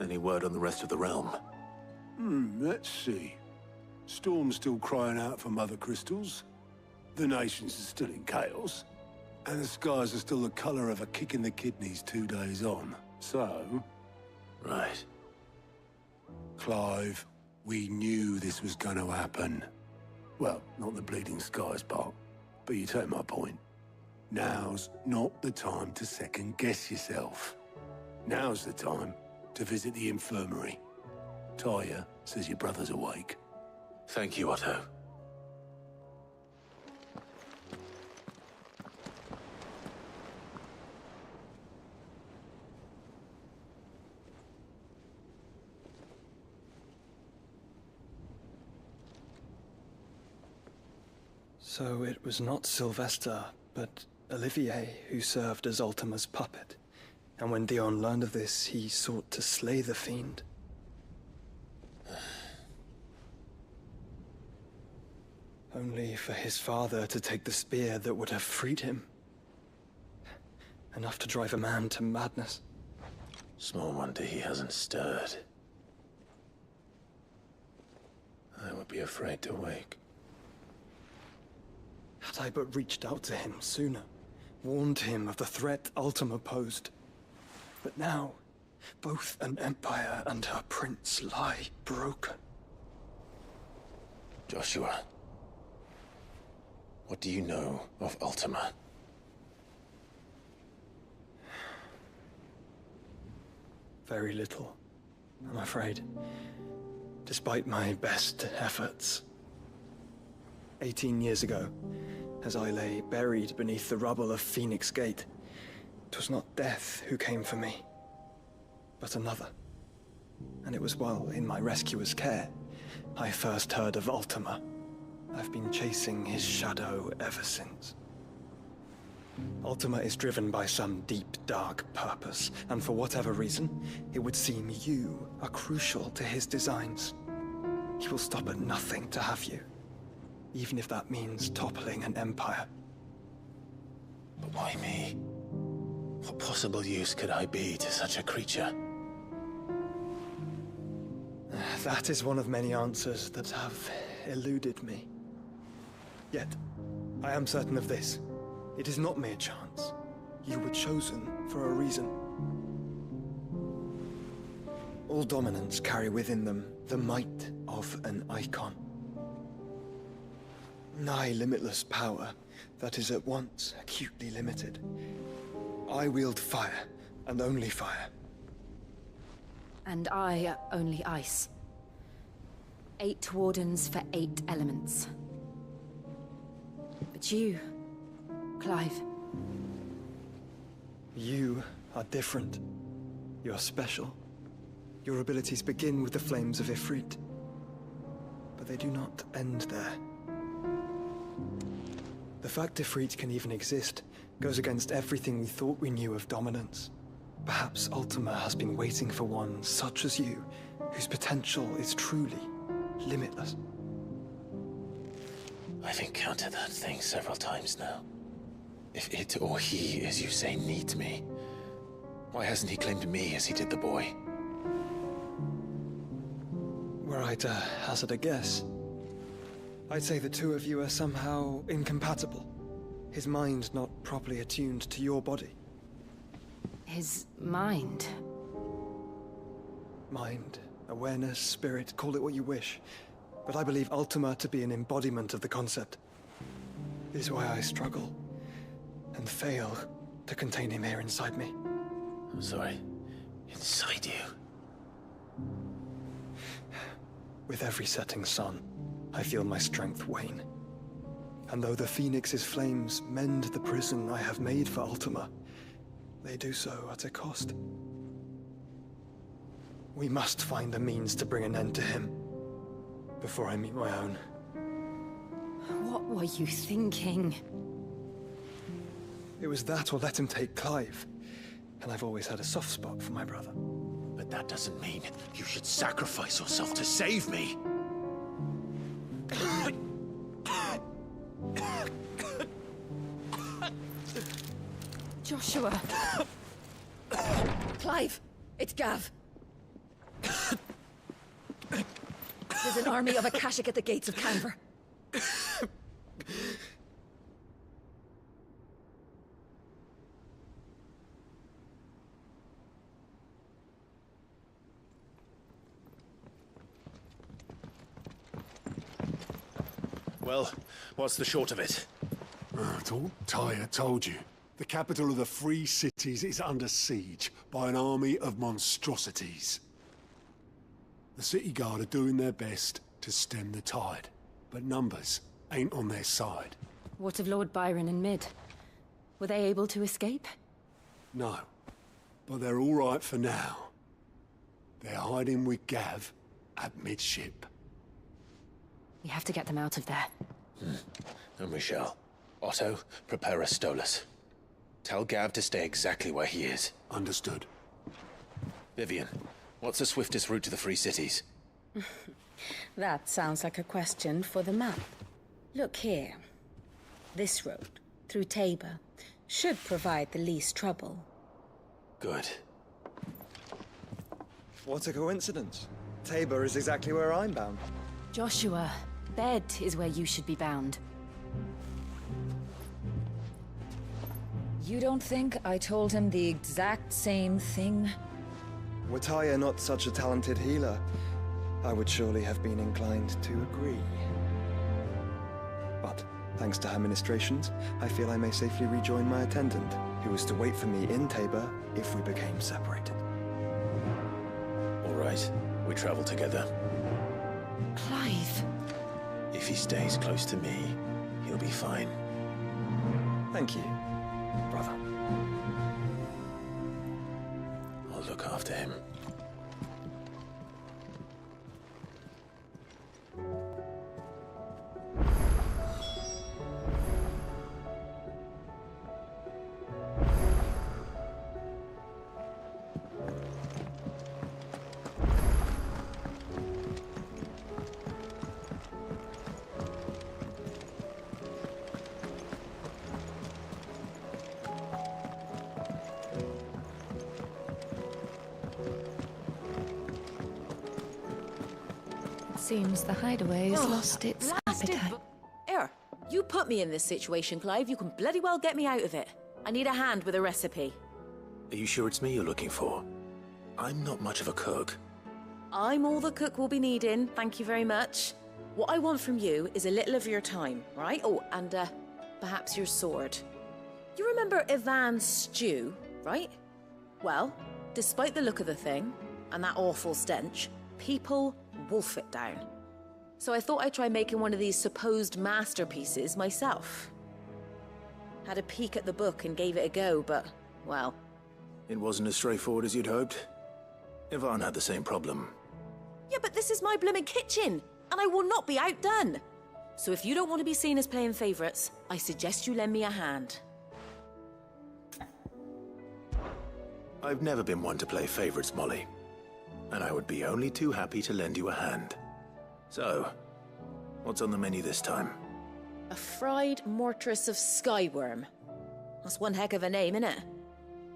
Any word on the rest of the realm? Let's see. Storm's still crying out for Mother Crystals. The nations are still in chaos. And the skies are still the colour of a kick in the kidneys 2 days on. So... Right. Clive, we knew this was going to happen. Well, not the bleeding skies part, but you take my point. Now's not the time to second-guess yourself. Now's the time to visit the infirmary. Talia says your brother's awake. Thank you, Otto. So it was not Sylvester, but Olivier who served as Ultima's puppet. And when Dion learned of this, he sought to slay the fiend. Only for his father to take the spear that would have freed him. Enough to drive a man to madness. Small wonder he hasn't stirred. I would be afraid to wake. Had I but reached out to him sooner, warned him of the threat Ultima posed. But now, both an empire and her prince lie broken. Joshua, what do you know of Ultima? Very little, I'm afraid. Despite my best efforts. 18 years ago, as I lay buried beneath the rubble of Phoenix Gate, it was not death who came for me, but another. And it was while in my rescuer's care, I first heard of Ultima. I've been chasing his shadow ever since. Ultima is driven by some deep, dark purpose, and for whatever reason, it would seem you are crucial to his designs. He will stop at nothing to have you, even if that means toppling an empire. But why me? What possible use could I be to such a creature? That is one of many answers that have eluded me. Yet, I am certain of this. It is not mere chance. You were chosen for a reason. All dominants carry within them the might of an icon. Nigh limitless power that is at once acutely limited. I wield fire, and only fire. And I only ice. 8 wardens for 8 elements. But you, Clive. You are different. You're special. Your abilities begin with the flames of Ifrit. But they do not end there. The fact Ifrit can even exist goes against everything we thought we knew of dominance. Perhaps Ultima has been waiting for one such as you, whose potential is truly limitless. I've encountered that thing several times now. If it or he, as you say, needs me, why hasn't he claimed me as he did the boy? Were I to hazard a guess, I'd say the two of you are somehow incompatible. His mind not properly attuned to your body. His mind? Mind, awareness, spirit, call it what you wish. But I believe Ultima to be an embodiment of the concept. It is why I struggle and fail to contain him here inside me. I'm sorry. Inside you? With every setting sun, I feel my strength wane. And though the Phoenix's flames mend the prison I have made for Ultima, they do so at a cost. We must find a means to bring an end to him before I meet my own. What were you thinking? It was that or let him take Clive. And I've always had a soft spot for my brother. But that doesn't mean you should sacrifice yourself to save me. Joshua. Clive! It's Gav! There's an army of Akashic at the gates of Canver. Well, what's the short of it? Tyre told you. The capital of the Free Cities is under siege by an army of monstrosities. The City Guard are doing their best to stem the tide, but numbers ain't on their side. What of Lord Byron and Mid? Were they able to escape? No, but they're all right for now. They're hiding with Gav at midship. We have to get them out of there. And we shall. Otto, prepare a Stolas. Tell Gav to stay exactly where he is. Understood. Vivian, what's the swiftest route to the Free Cities? That sounds like a question for the map. Look here. This road, through Tabor, should provide the least trouble. Good. What a coincidence. Tabor is exactly where I'm bound. Joshua, Bed is where you should be bound. You don't think I told him the exact same thing? Were Tyre not such a talented healer, I would surely have been inclined to agree. But, thanks to her ministrations, I feel I may safely rejoin my attendant, who is to wait for me in Tabor if we became separated. All right, we travel together. Clive. If he stays close to me, he'll be fine. Thank you, brother. I'll look after him. Seems the hideaway's lost its appetite. Here, you put me in this situation, Clive. You can bloody well get me out of it. I need a hand with a recipe. Are you sure it's me you're looking for? I'm not much of a cook. I'm all the cook will be needing, thank you very much. What I want from you is a little of your time, right? Oh, and perhaps your sword. You remember Ivan's stew, right? Well, despite the look of the thing, and that awful stench, people wolf it down. So I thought I'd try making one of these supposed masterpieces myself. Had a peek at the book and gave it a go, but, well... It wasn't as straightforward as you'd hoped. Ivan had the same problem. Yeah, but this is my blooming kitchen, and I will not be outdone. So if you don't want to be seen as playing favourites, I suggest you lend me a hand. I've never been one to play favourites, Molly. And I would be only too happy to lend you a hand. So, what's on the menu this time? A fried mortress of skyworm. That's one heck of a name, innit?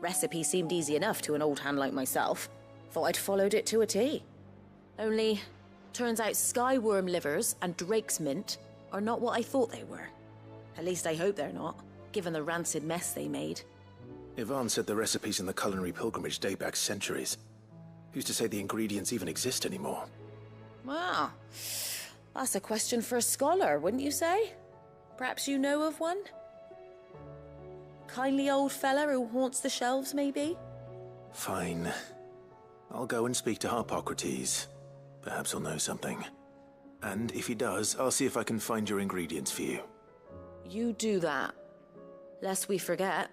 Recipe seemed easy enough to an old hand like myself. Thought I'd followed it to a T. Only, turns out skyworm livers and drake's mint are not what I thought they were. At least I hope they're not, given the rancid mess they made. Ivan said the recipes in the culinary pilgrimage date back centuries. Who's to say the ingredients even exist anymore? Wow. That's a question for a scholar, wouldn't you say? Perhaps you know of one? Kindly old fella who haunts the shelves, maybe? Fine. I'll go and speak to Harpocrates. Perhaps he'll know something. And if he does, I'll see if I can find your ingredients for you. You do that. Lest we forget,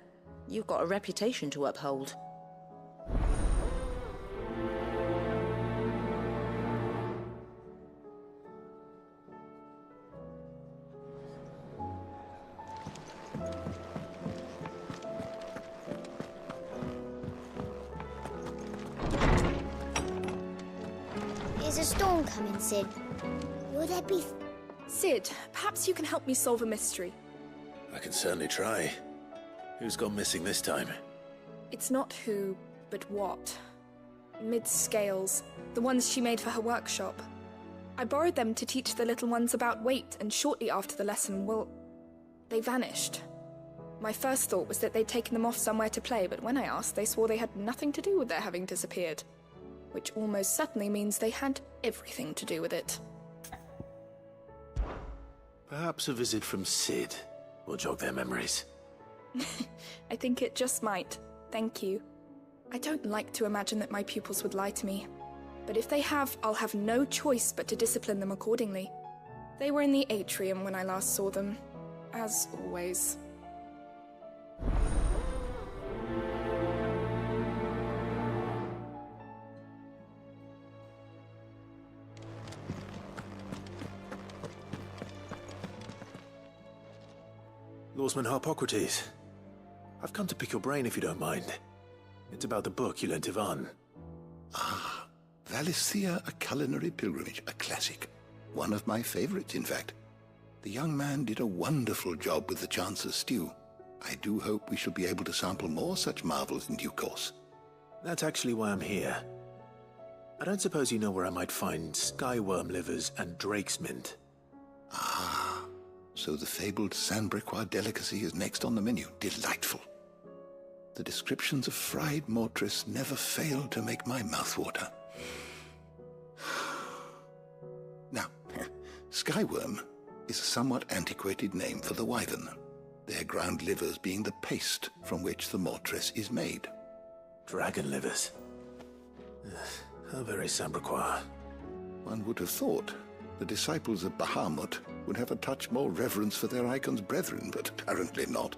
you've got a reputation to uphold. Is a storm coming, Sid? Will there be... Sid, perhaps you can help me solve a mystery. I can certainly try. Who's gone missing this time? It's not who, But what? Mid-scales, the ones she made for her workshop. I borrowed them to teach the little ones about weight, and shortly after the lesson, well, they vanished. My first thought was that they'd taken them off somewhere to play, but when I asked, they swore they had nothing to do with their having disappeared. Which almost certainly means they had everything to do with it. Perhaps a visit from Sid will jog their memories. I think it just might. Thank you. I don't like to imagine that my pupils would lie to me. But if they have, I'll have no choice but to discipline them accordingly. They were in the atrium when I last saw them, as always. Lawsman Harpocrates, I've come to pick your brain if you don't mind. It's about the book you lent Ivan. Ah, Valisthea, A Culinary Pilgrimage, a classic. One of my favorites, in fact. The young man did a wonderful job with the Chance's stew. I do hope we shall be able to sample more such marvels in due course. That's actually why I'm here. I don't suppose you know where I might find skyworm livers and drake's mint. Ah, so the fabled Sanbrequois delicacy is next on the menu. Delightful. The descriptions of fried mortress never fail to make my mouth water. Now, skyworm is a somewhat antiquated name for the wyvern, their ground livers being the paste from which the mortress is made. Dragon livers. How very Sanbrequois. One would have thought the disciples of Bahamut would have a touch more reverence for their icon's brethren, but apparently not.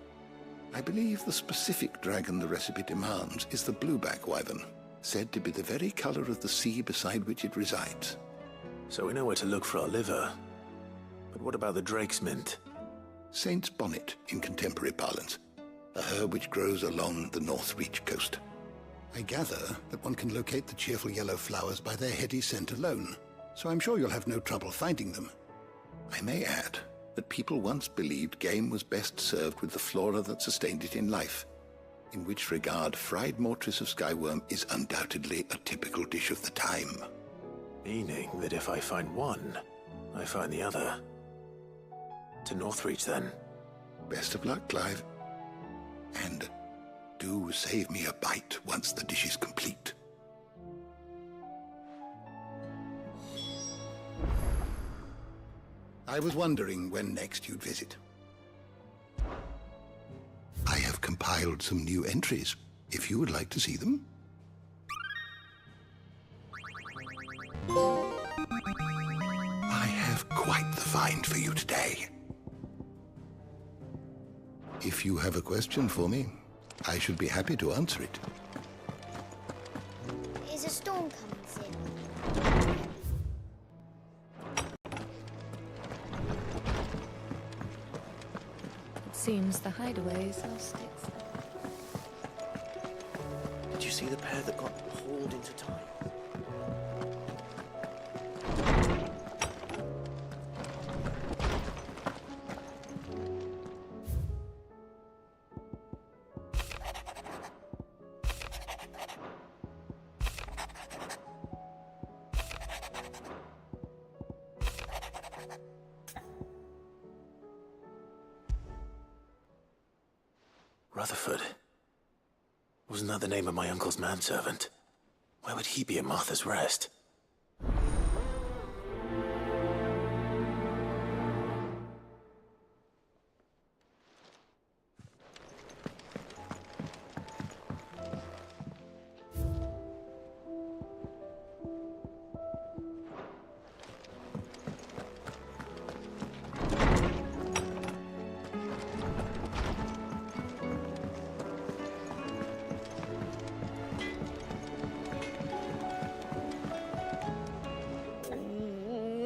I believe the specific dragon the recipe demands is the blueback wyvern, said to be the very color of the sea beside which it resides. So we know where to look for our liver. But what about the drake's mint? Saint's bonnet in contemporary parlance, a herb which grows along the North Reach coast. I gather that one can locate the cheerful yellow flowers by their heady scent alone, so I'm sure you'll have no trouble finding them. I may add that people once believed game was best served with the flora that sustained it in life, in which regard fried mortress of skyworm is undoubtedly a typical dish of the time. Meaning that if I find one, I find the other. To Northreach, then. Best of luck, Clive. And do save me a bite once the dish is complete. I was wondering when next you'd visit. I have compiled some new entries, if you would like to see them. I have quite the find for you today. If you have a question for me, I should be happy to answer it. Is a storm coming soon? It seems the hideaways are sticks. Did you see the pair that got hauled into time? Rutherford. Wasn't that the name of my uncle's manservant? Where would he be at Martha's Rest?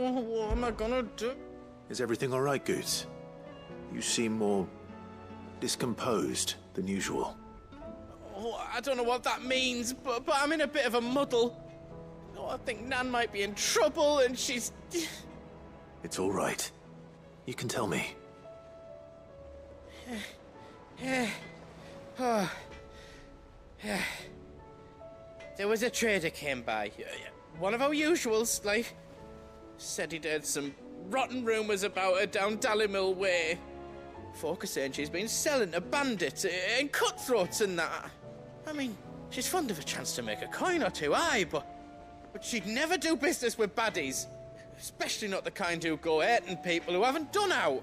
What am I gonna do? Is everything all right, Goots? You seem more discomposed than usual. Oh, I don't know what that means, but I'm in a bit of a muddle. Oh, I think Nan might be in trouble, and she's... It's all right. You can tell me. there was a trader came by. One of our usuals, like. Said he'd heard some rotten rumours about her down Dalimil Way. Folk are saying she's been selling to bandits and cutthroats and that. I mean, she's fond of a chance to make a coin or two, aye, but she'd never do business with baddies. Especially not the kind who go hurting people who haven't done out.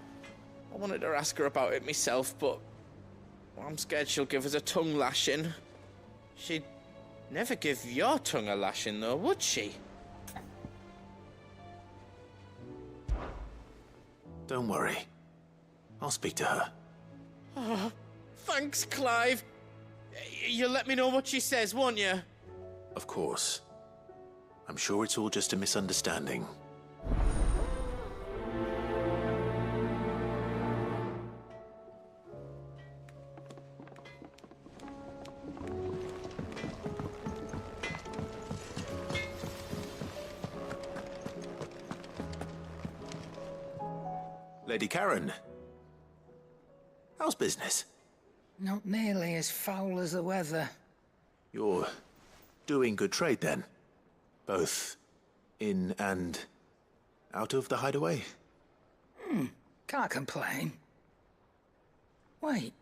I wanted to ask her about it myself, but I'm scared she'll give us a tongue lashing. She'd never give your tongue a lashing, though, would she? Don't worry. I'll speak to her. Oh, thanks, Clive. You'll let me know what she says, won't you? Of course. I'm sure it's all just a misunderstanding. Lady Karen. How's business? Not nearly as foul as the weather. You're doing good trade, then? Both in and out of the hideaway? Can't complain. Wait.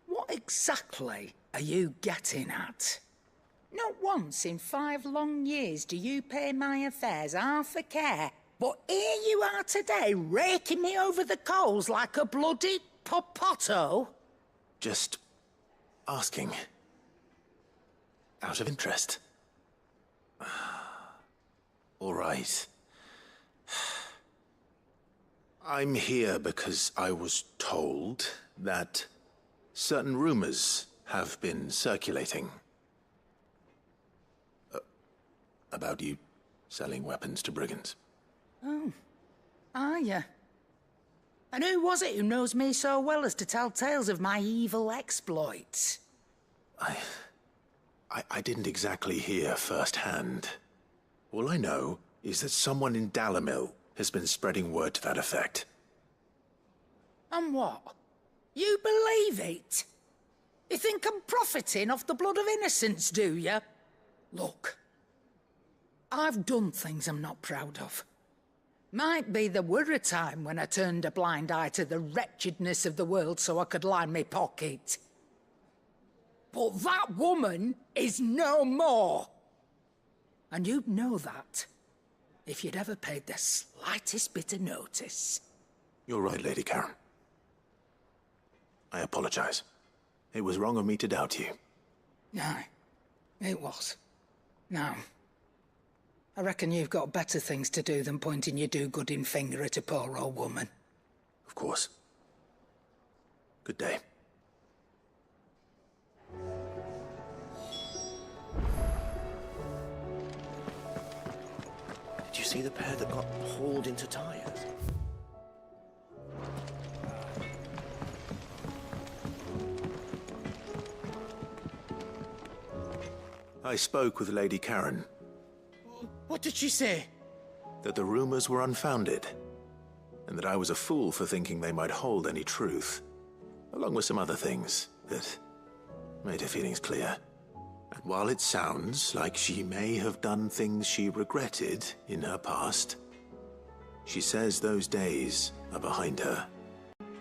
What exactly are you getting at? Not once in 5 long years do you pay my affairs half a care. But here you are today, raking me over the coals like a bloody popoto. Just asking. Out of interest. All right. I'm here because I was told that certain rumors have been circulating. About you selling weapons to brigands. Oh, are you? And who was it who knows me so well as to tell tales of my evil exploits? I didn't exactly hear firsthand. All I know is that someone in Dalimil has been spreading word to that effect. And what? You believe it? You think I'm profiting off the blood of innocents, do you? Look, I've done things I'm not proud of. Might be there were a time when I turned a blind eye to the wretchedness of the world so I could line my pocket. But that woman is no more. And you'd know that if you'd ever paid the slightest bit of notice. You're right, Lady Karen. I apologize. It was wrong of me to doubt you. No, it was. Now, I reckon you've got better things to do than pointing your do-gooding finger at a poor old woman. Of course. Good day. Did you see the pair that got hauled into tires? I spoke with Lady Karen. What did she say? That the rumors were unfounded, and that I was a fool for thinking they might hold any truth, along with some other things that made her feelings clear. And while it sounds like she may have done things she regretted in her past, she says those days are behind her.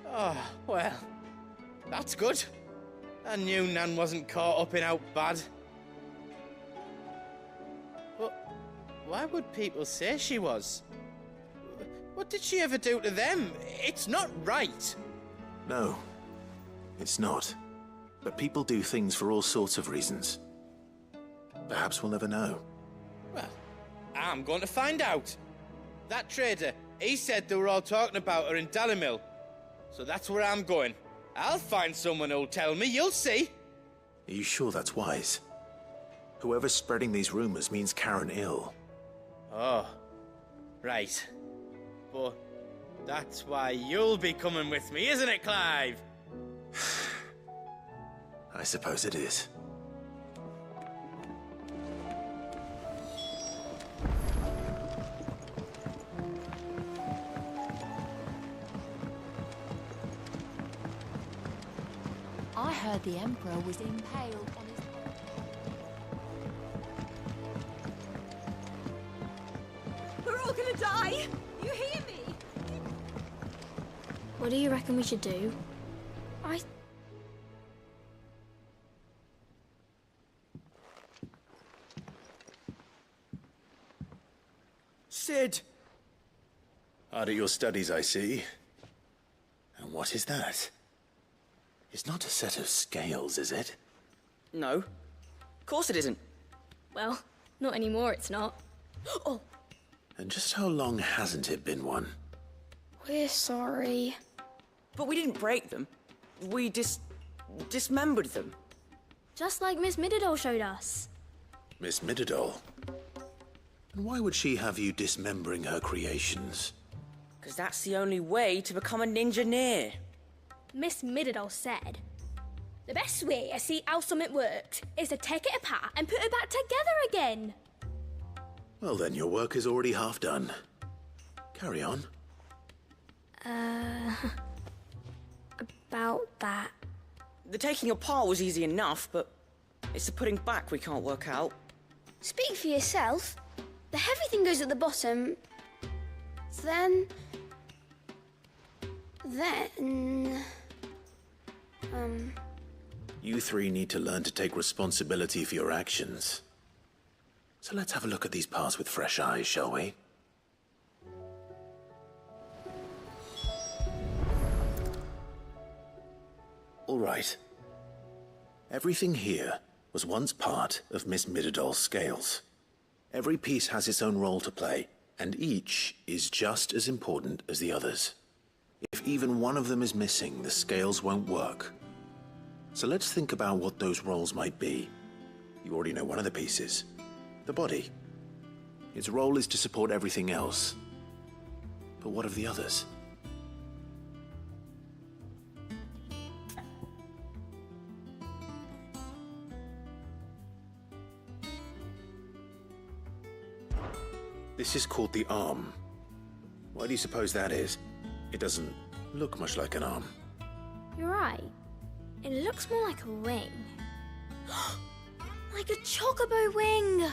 Oh, well, that's good. I knew Nan wasn't caught up in out bad. But why would people say she was? What did she ever do to them? It's not right. No, it's not. But people do things for all sorts of reasons. Perhaps we'll never know. Well, I'm going to find out. That trader, he said they were all talking about her in Dalimil. So that's where I'm going. I'll find someone who'll tell me, you'll see. Are you sure that's wise? Whoever's spreading these rumors means Karen ill. Oh, right. But that's why you'll be coming with me, isn't it, Clive? I suppose it is. I heard the Emperor was impaled on his... Sky! You hear me? What do you reckon we should do? Sid! Hard at your studies, I see. And what is that? It's not a set of scales, is it? No. Of course it isn't. Well, not anymore, it's not. Oh, And just how long hasn't it been one? we're sorry. But we didn't break them. We dismembered them. Just like Miss Mididol showed us. Miss Mididol? And why would she have you dismembering her creations? Because that's the only way to become a ninja-neer. Miss Mididol said, the best way to see how something worked is to take it apart and put it back together again. Well then, your work is already half done. Carry on. About that. The taking apart was easy enough, but it's the putting back we can't work out. Speak for yourself. The heavy thing goes at the bottom. Then... You three need to learn to take responsibility for your actions. So let's have a look at these parts with fresh eyes, shall we? All right. Everything here was once part of Miss Mididol's scales. Every piece has its own role to play, and each is just as important as the others. If even one of them is missing, the scales won't work. So let's think about what those roles might be. You already know one of the pieces. The body. Its role is to support everything else. But what of the others? This is called the arm. Why do you suppose that is? It doesn't look much like an arm. You're right. It looks more like a wing. Like a chocobo wing!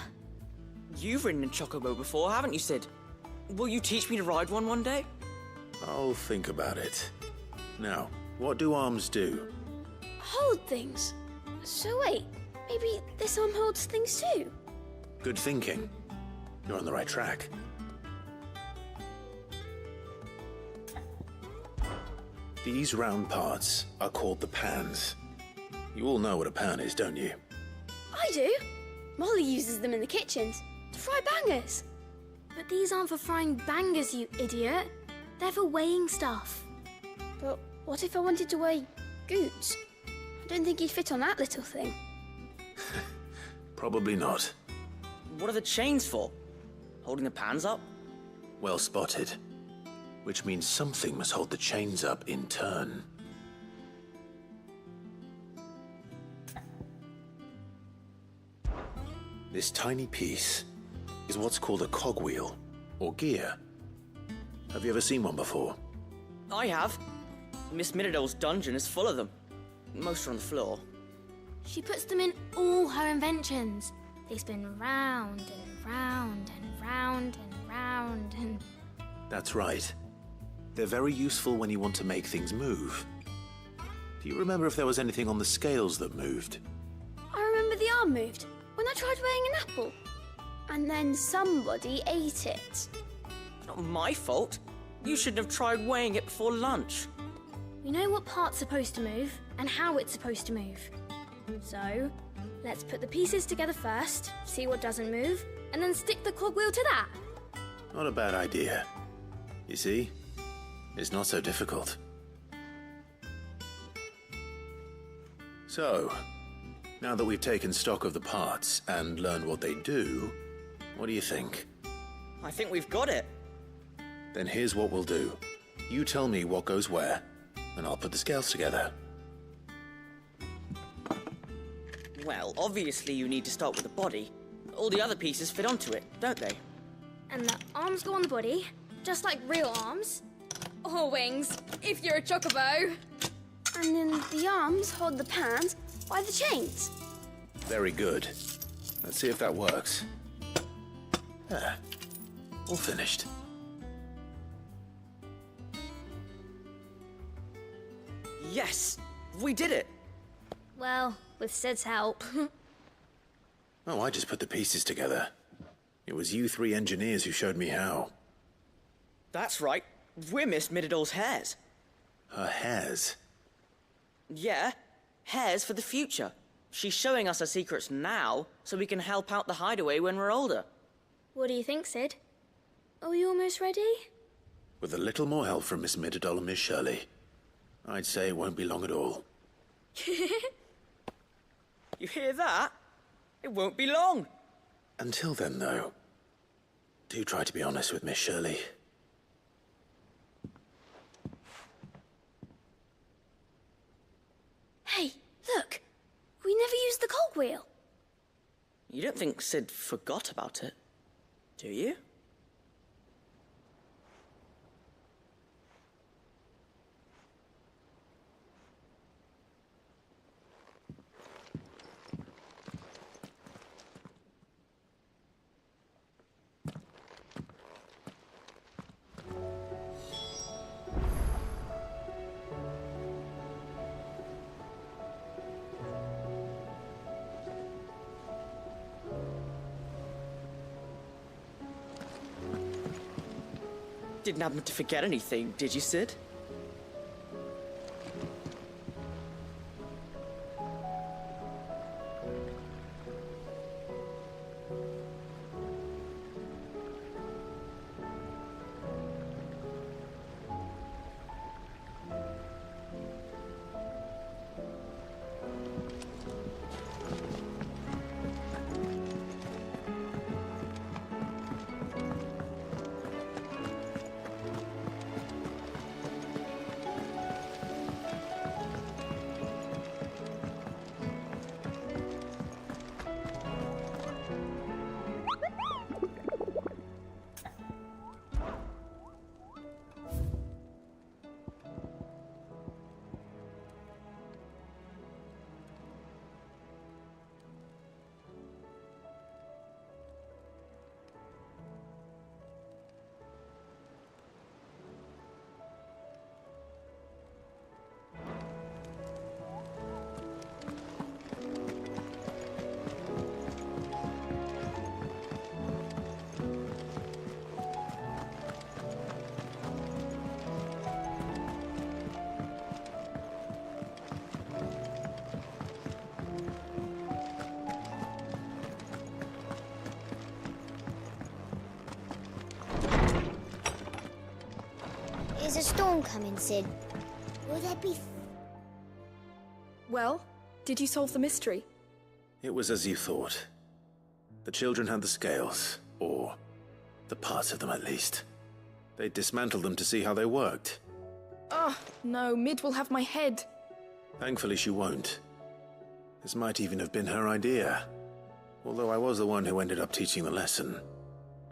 You've ridden a chocobo before, haven't you, Sid? Will you teach me to ride one day? I'll think about it. Now, what do arms do? Hold things. So wait, maybe this arm holds things too? Good thinking. You're on the right track. These round parts are called the pans. You all know what a pan is, don't you? I do. Molly uses them in the kitchens to fry bangers. But these aren't for frying bangers, you idiot. They're for weighing stuff. But what if I wanted to weigh Goots? I don't think he'd fit on that little thing. Probably not. What are the chains for? Holding the pans up? Well spotted. Which means something must hold the chains up in turn. This tiny piece is what's called a cogwheel, or gear. Have you ever seen one before? I have. Miss Mididol's dungeon is full of them. Most are on the floor. She puts them in all her inventions. They spin round and round and round and round and... That's right. They're very useful when you want to make things move. Do you remember if there was anything on the scales that moved? I remember the arm moved when I tried weighing an apple. And then somebody ate it. Not my fault. You shouldn't have tried weighing it before lunch. We know what part's supposed to move and how it's supposed to move. So, let's put the pieces together first, see what doesn't move, and then stick the cogwheel to that. Not a bad idea. You see? It's not so difficult. So, now that we've taken stock of the parts and learned what they do, what do you think? I think we've got it. Then here's what we'll do. You tell me what goes where, and I'll put the scales together. Well, obviously you need to start with the body. All the other pieces fit onto it, don't they? And the arms go on the body, just like real arms. Or wings, if you're a chocobo. And then the arms hold the pans by the chains. Very good. Let's see if that works. There. All finished. Yes! We did it! Well, with Sid's help. Oh, I just put the pieces together. It was you three engineers who showed me how. That's right. We're Miss Mididol's heirs. Her hairs? Yeah, heirs for the future. She's showing us her secrets now, so we can help out the hideaway when we're older. What do you think, Sid? Are we almost ready? With a little more help from Miss Mididol and Miss Shirley, I'd say it won't be long at all. You hear that? It won't be long. Until then, though, do try to be honest with Miss Shirley. Hey, look! We never used the cogwheel. You don't think Sid forgot about it, do you? Didn't happen to forget anything, did you, Sid? Is a storm coming, Sid? Will there be... Well, did you solve the mystery? It was as you thought. The children had the scales, or the parts of them at least. They dismantled them to see how they worked. Oh, no, Mid will have my head. Thankfully she won't. This might even have been her idea. Although I was the one who ended up teaching the lesson.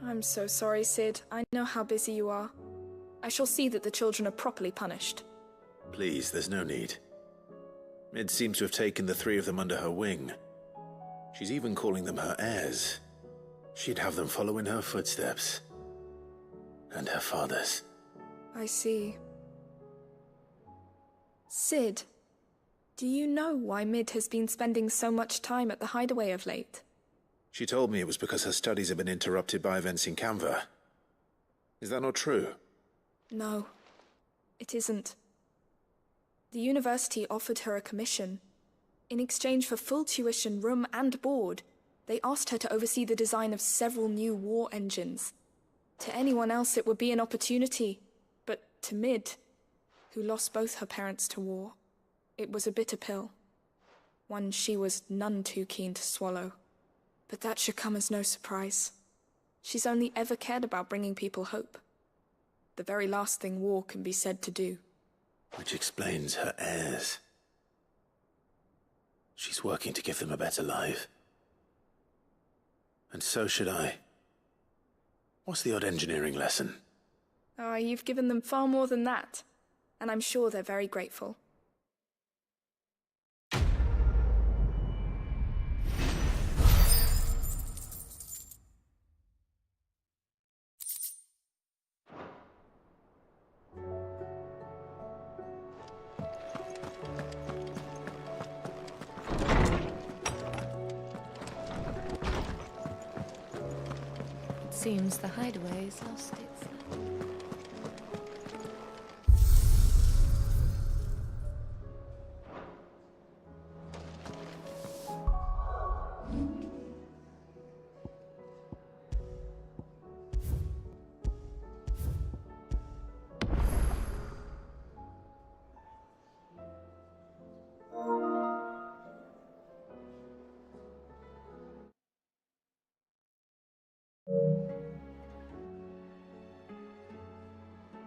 I'm so sorry, Sid. I know how busy you are. I shall see that the children are properly punished. Please, there's no need. Mid seems to have taken the three of them under her wing. She's even calling them her heirs. She'd have them follow in her footsteps. And her father's. I see. Sid, do you know why Mid has been spending so much time at the hideaway of late? She told me it was because her studies have been interrupted by events in Canva. Is that not true? No, it isn't. The university offered her a commission. In exchange for full tuition, room and board, they asked her to oversee the design of several new war engines. To anyone else it would be an opportunity, but to Mid, who lost both her parents to war, it was a bitter pill. One she was none too keen to swallow. But that should come as no surprise. She's only ever cared about bringing people hope. The very last thing war can be said to do. Which explains her heirs. She's working to give them a better life. And so should I. What's the odd engineering lesson? Ah, you've given them far more than that. And I'm sure they're very grateful. Seems the hideaway's lost its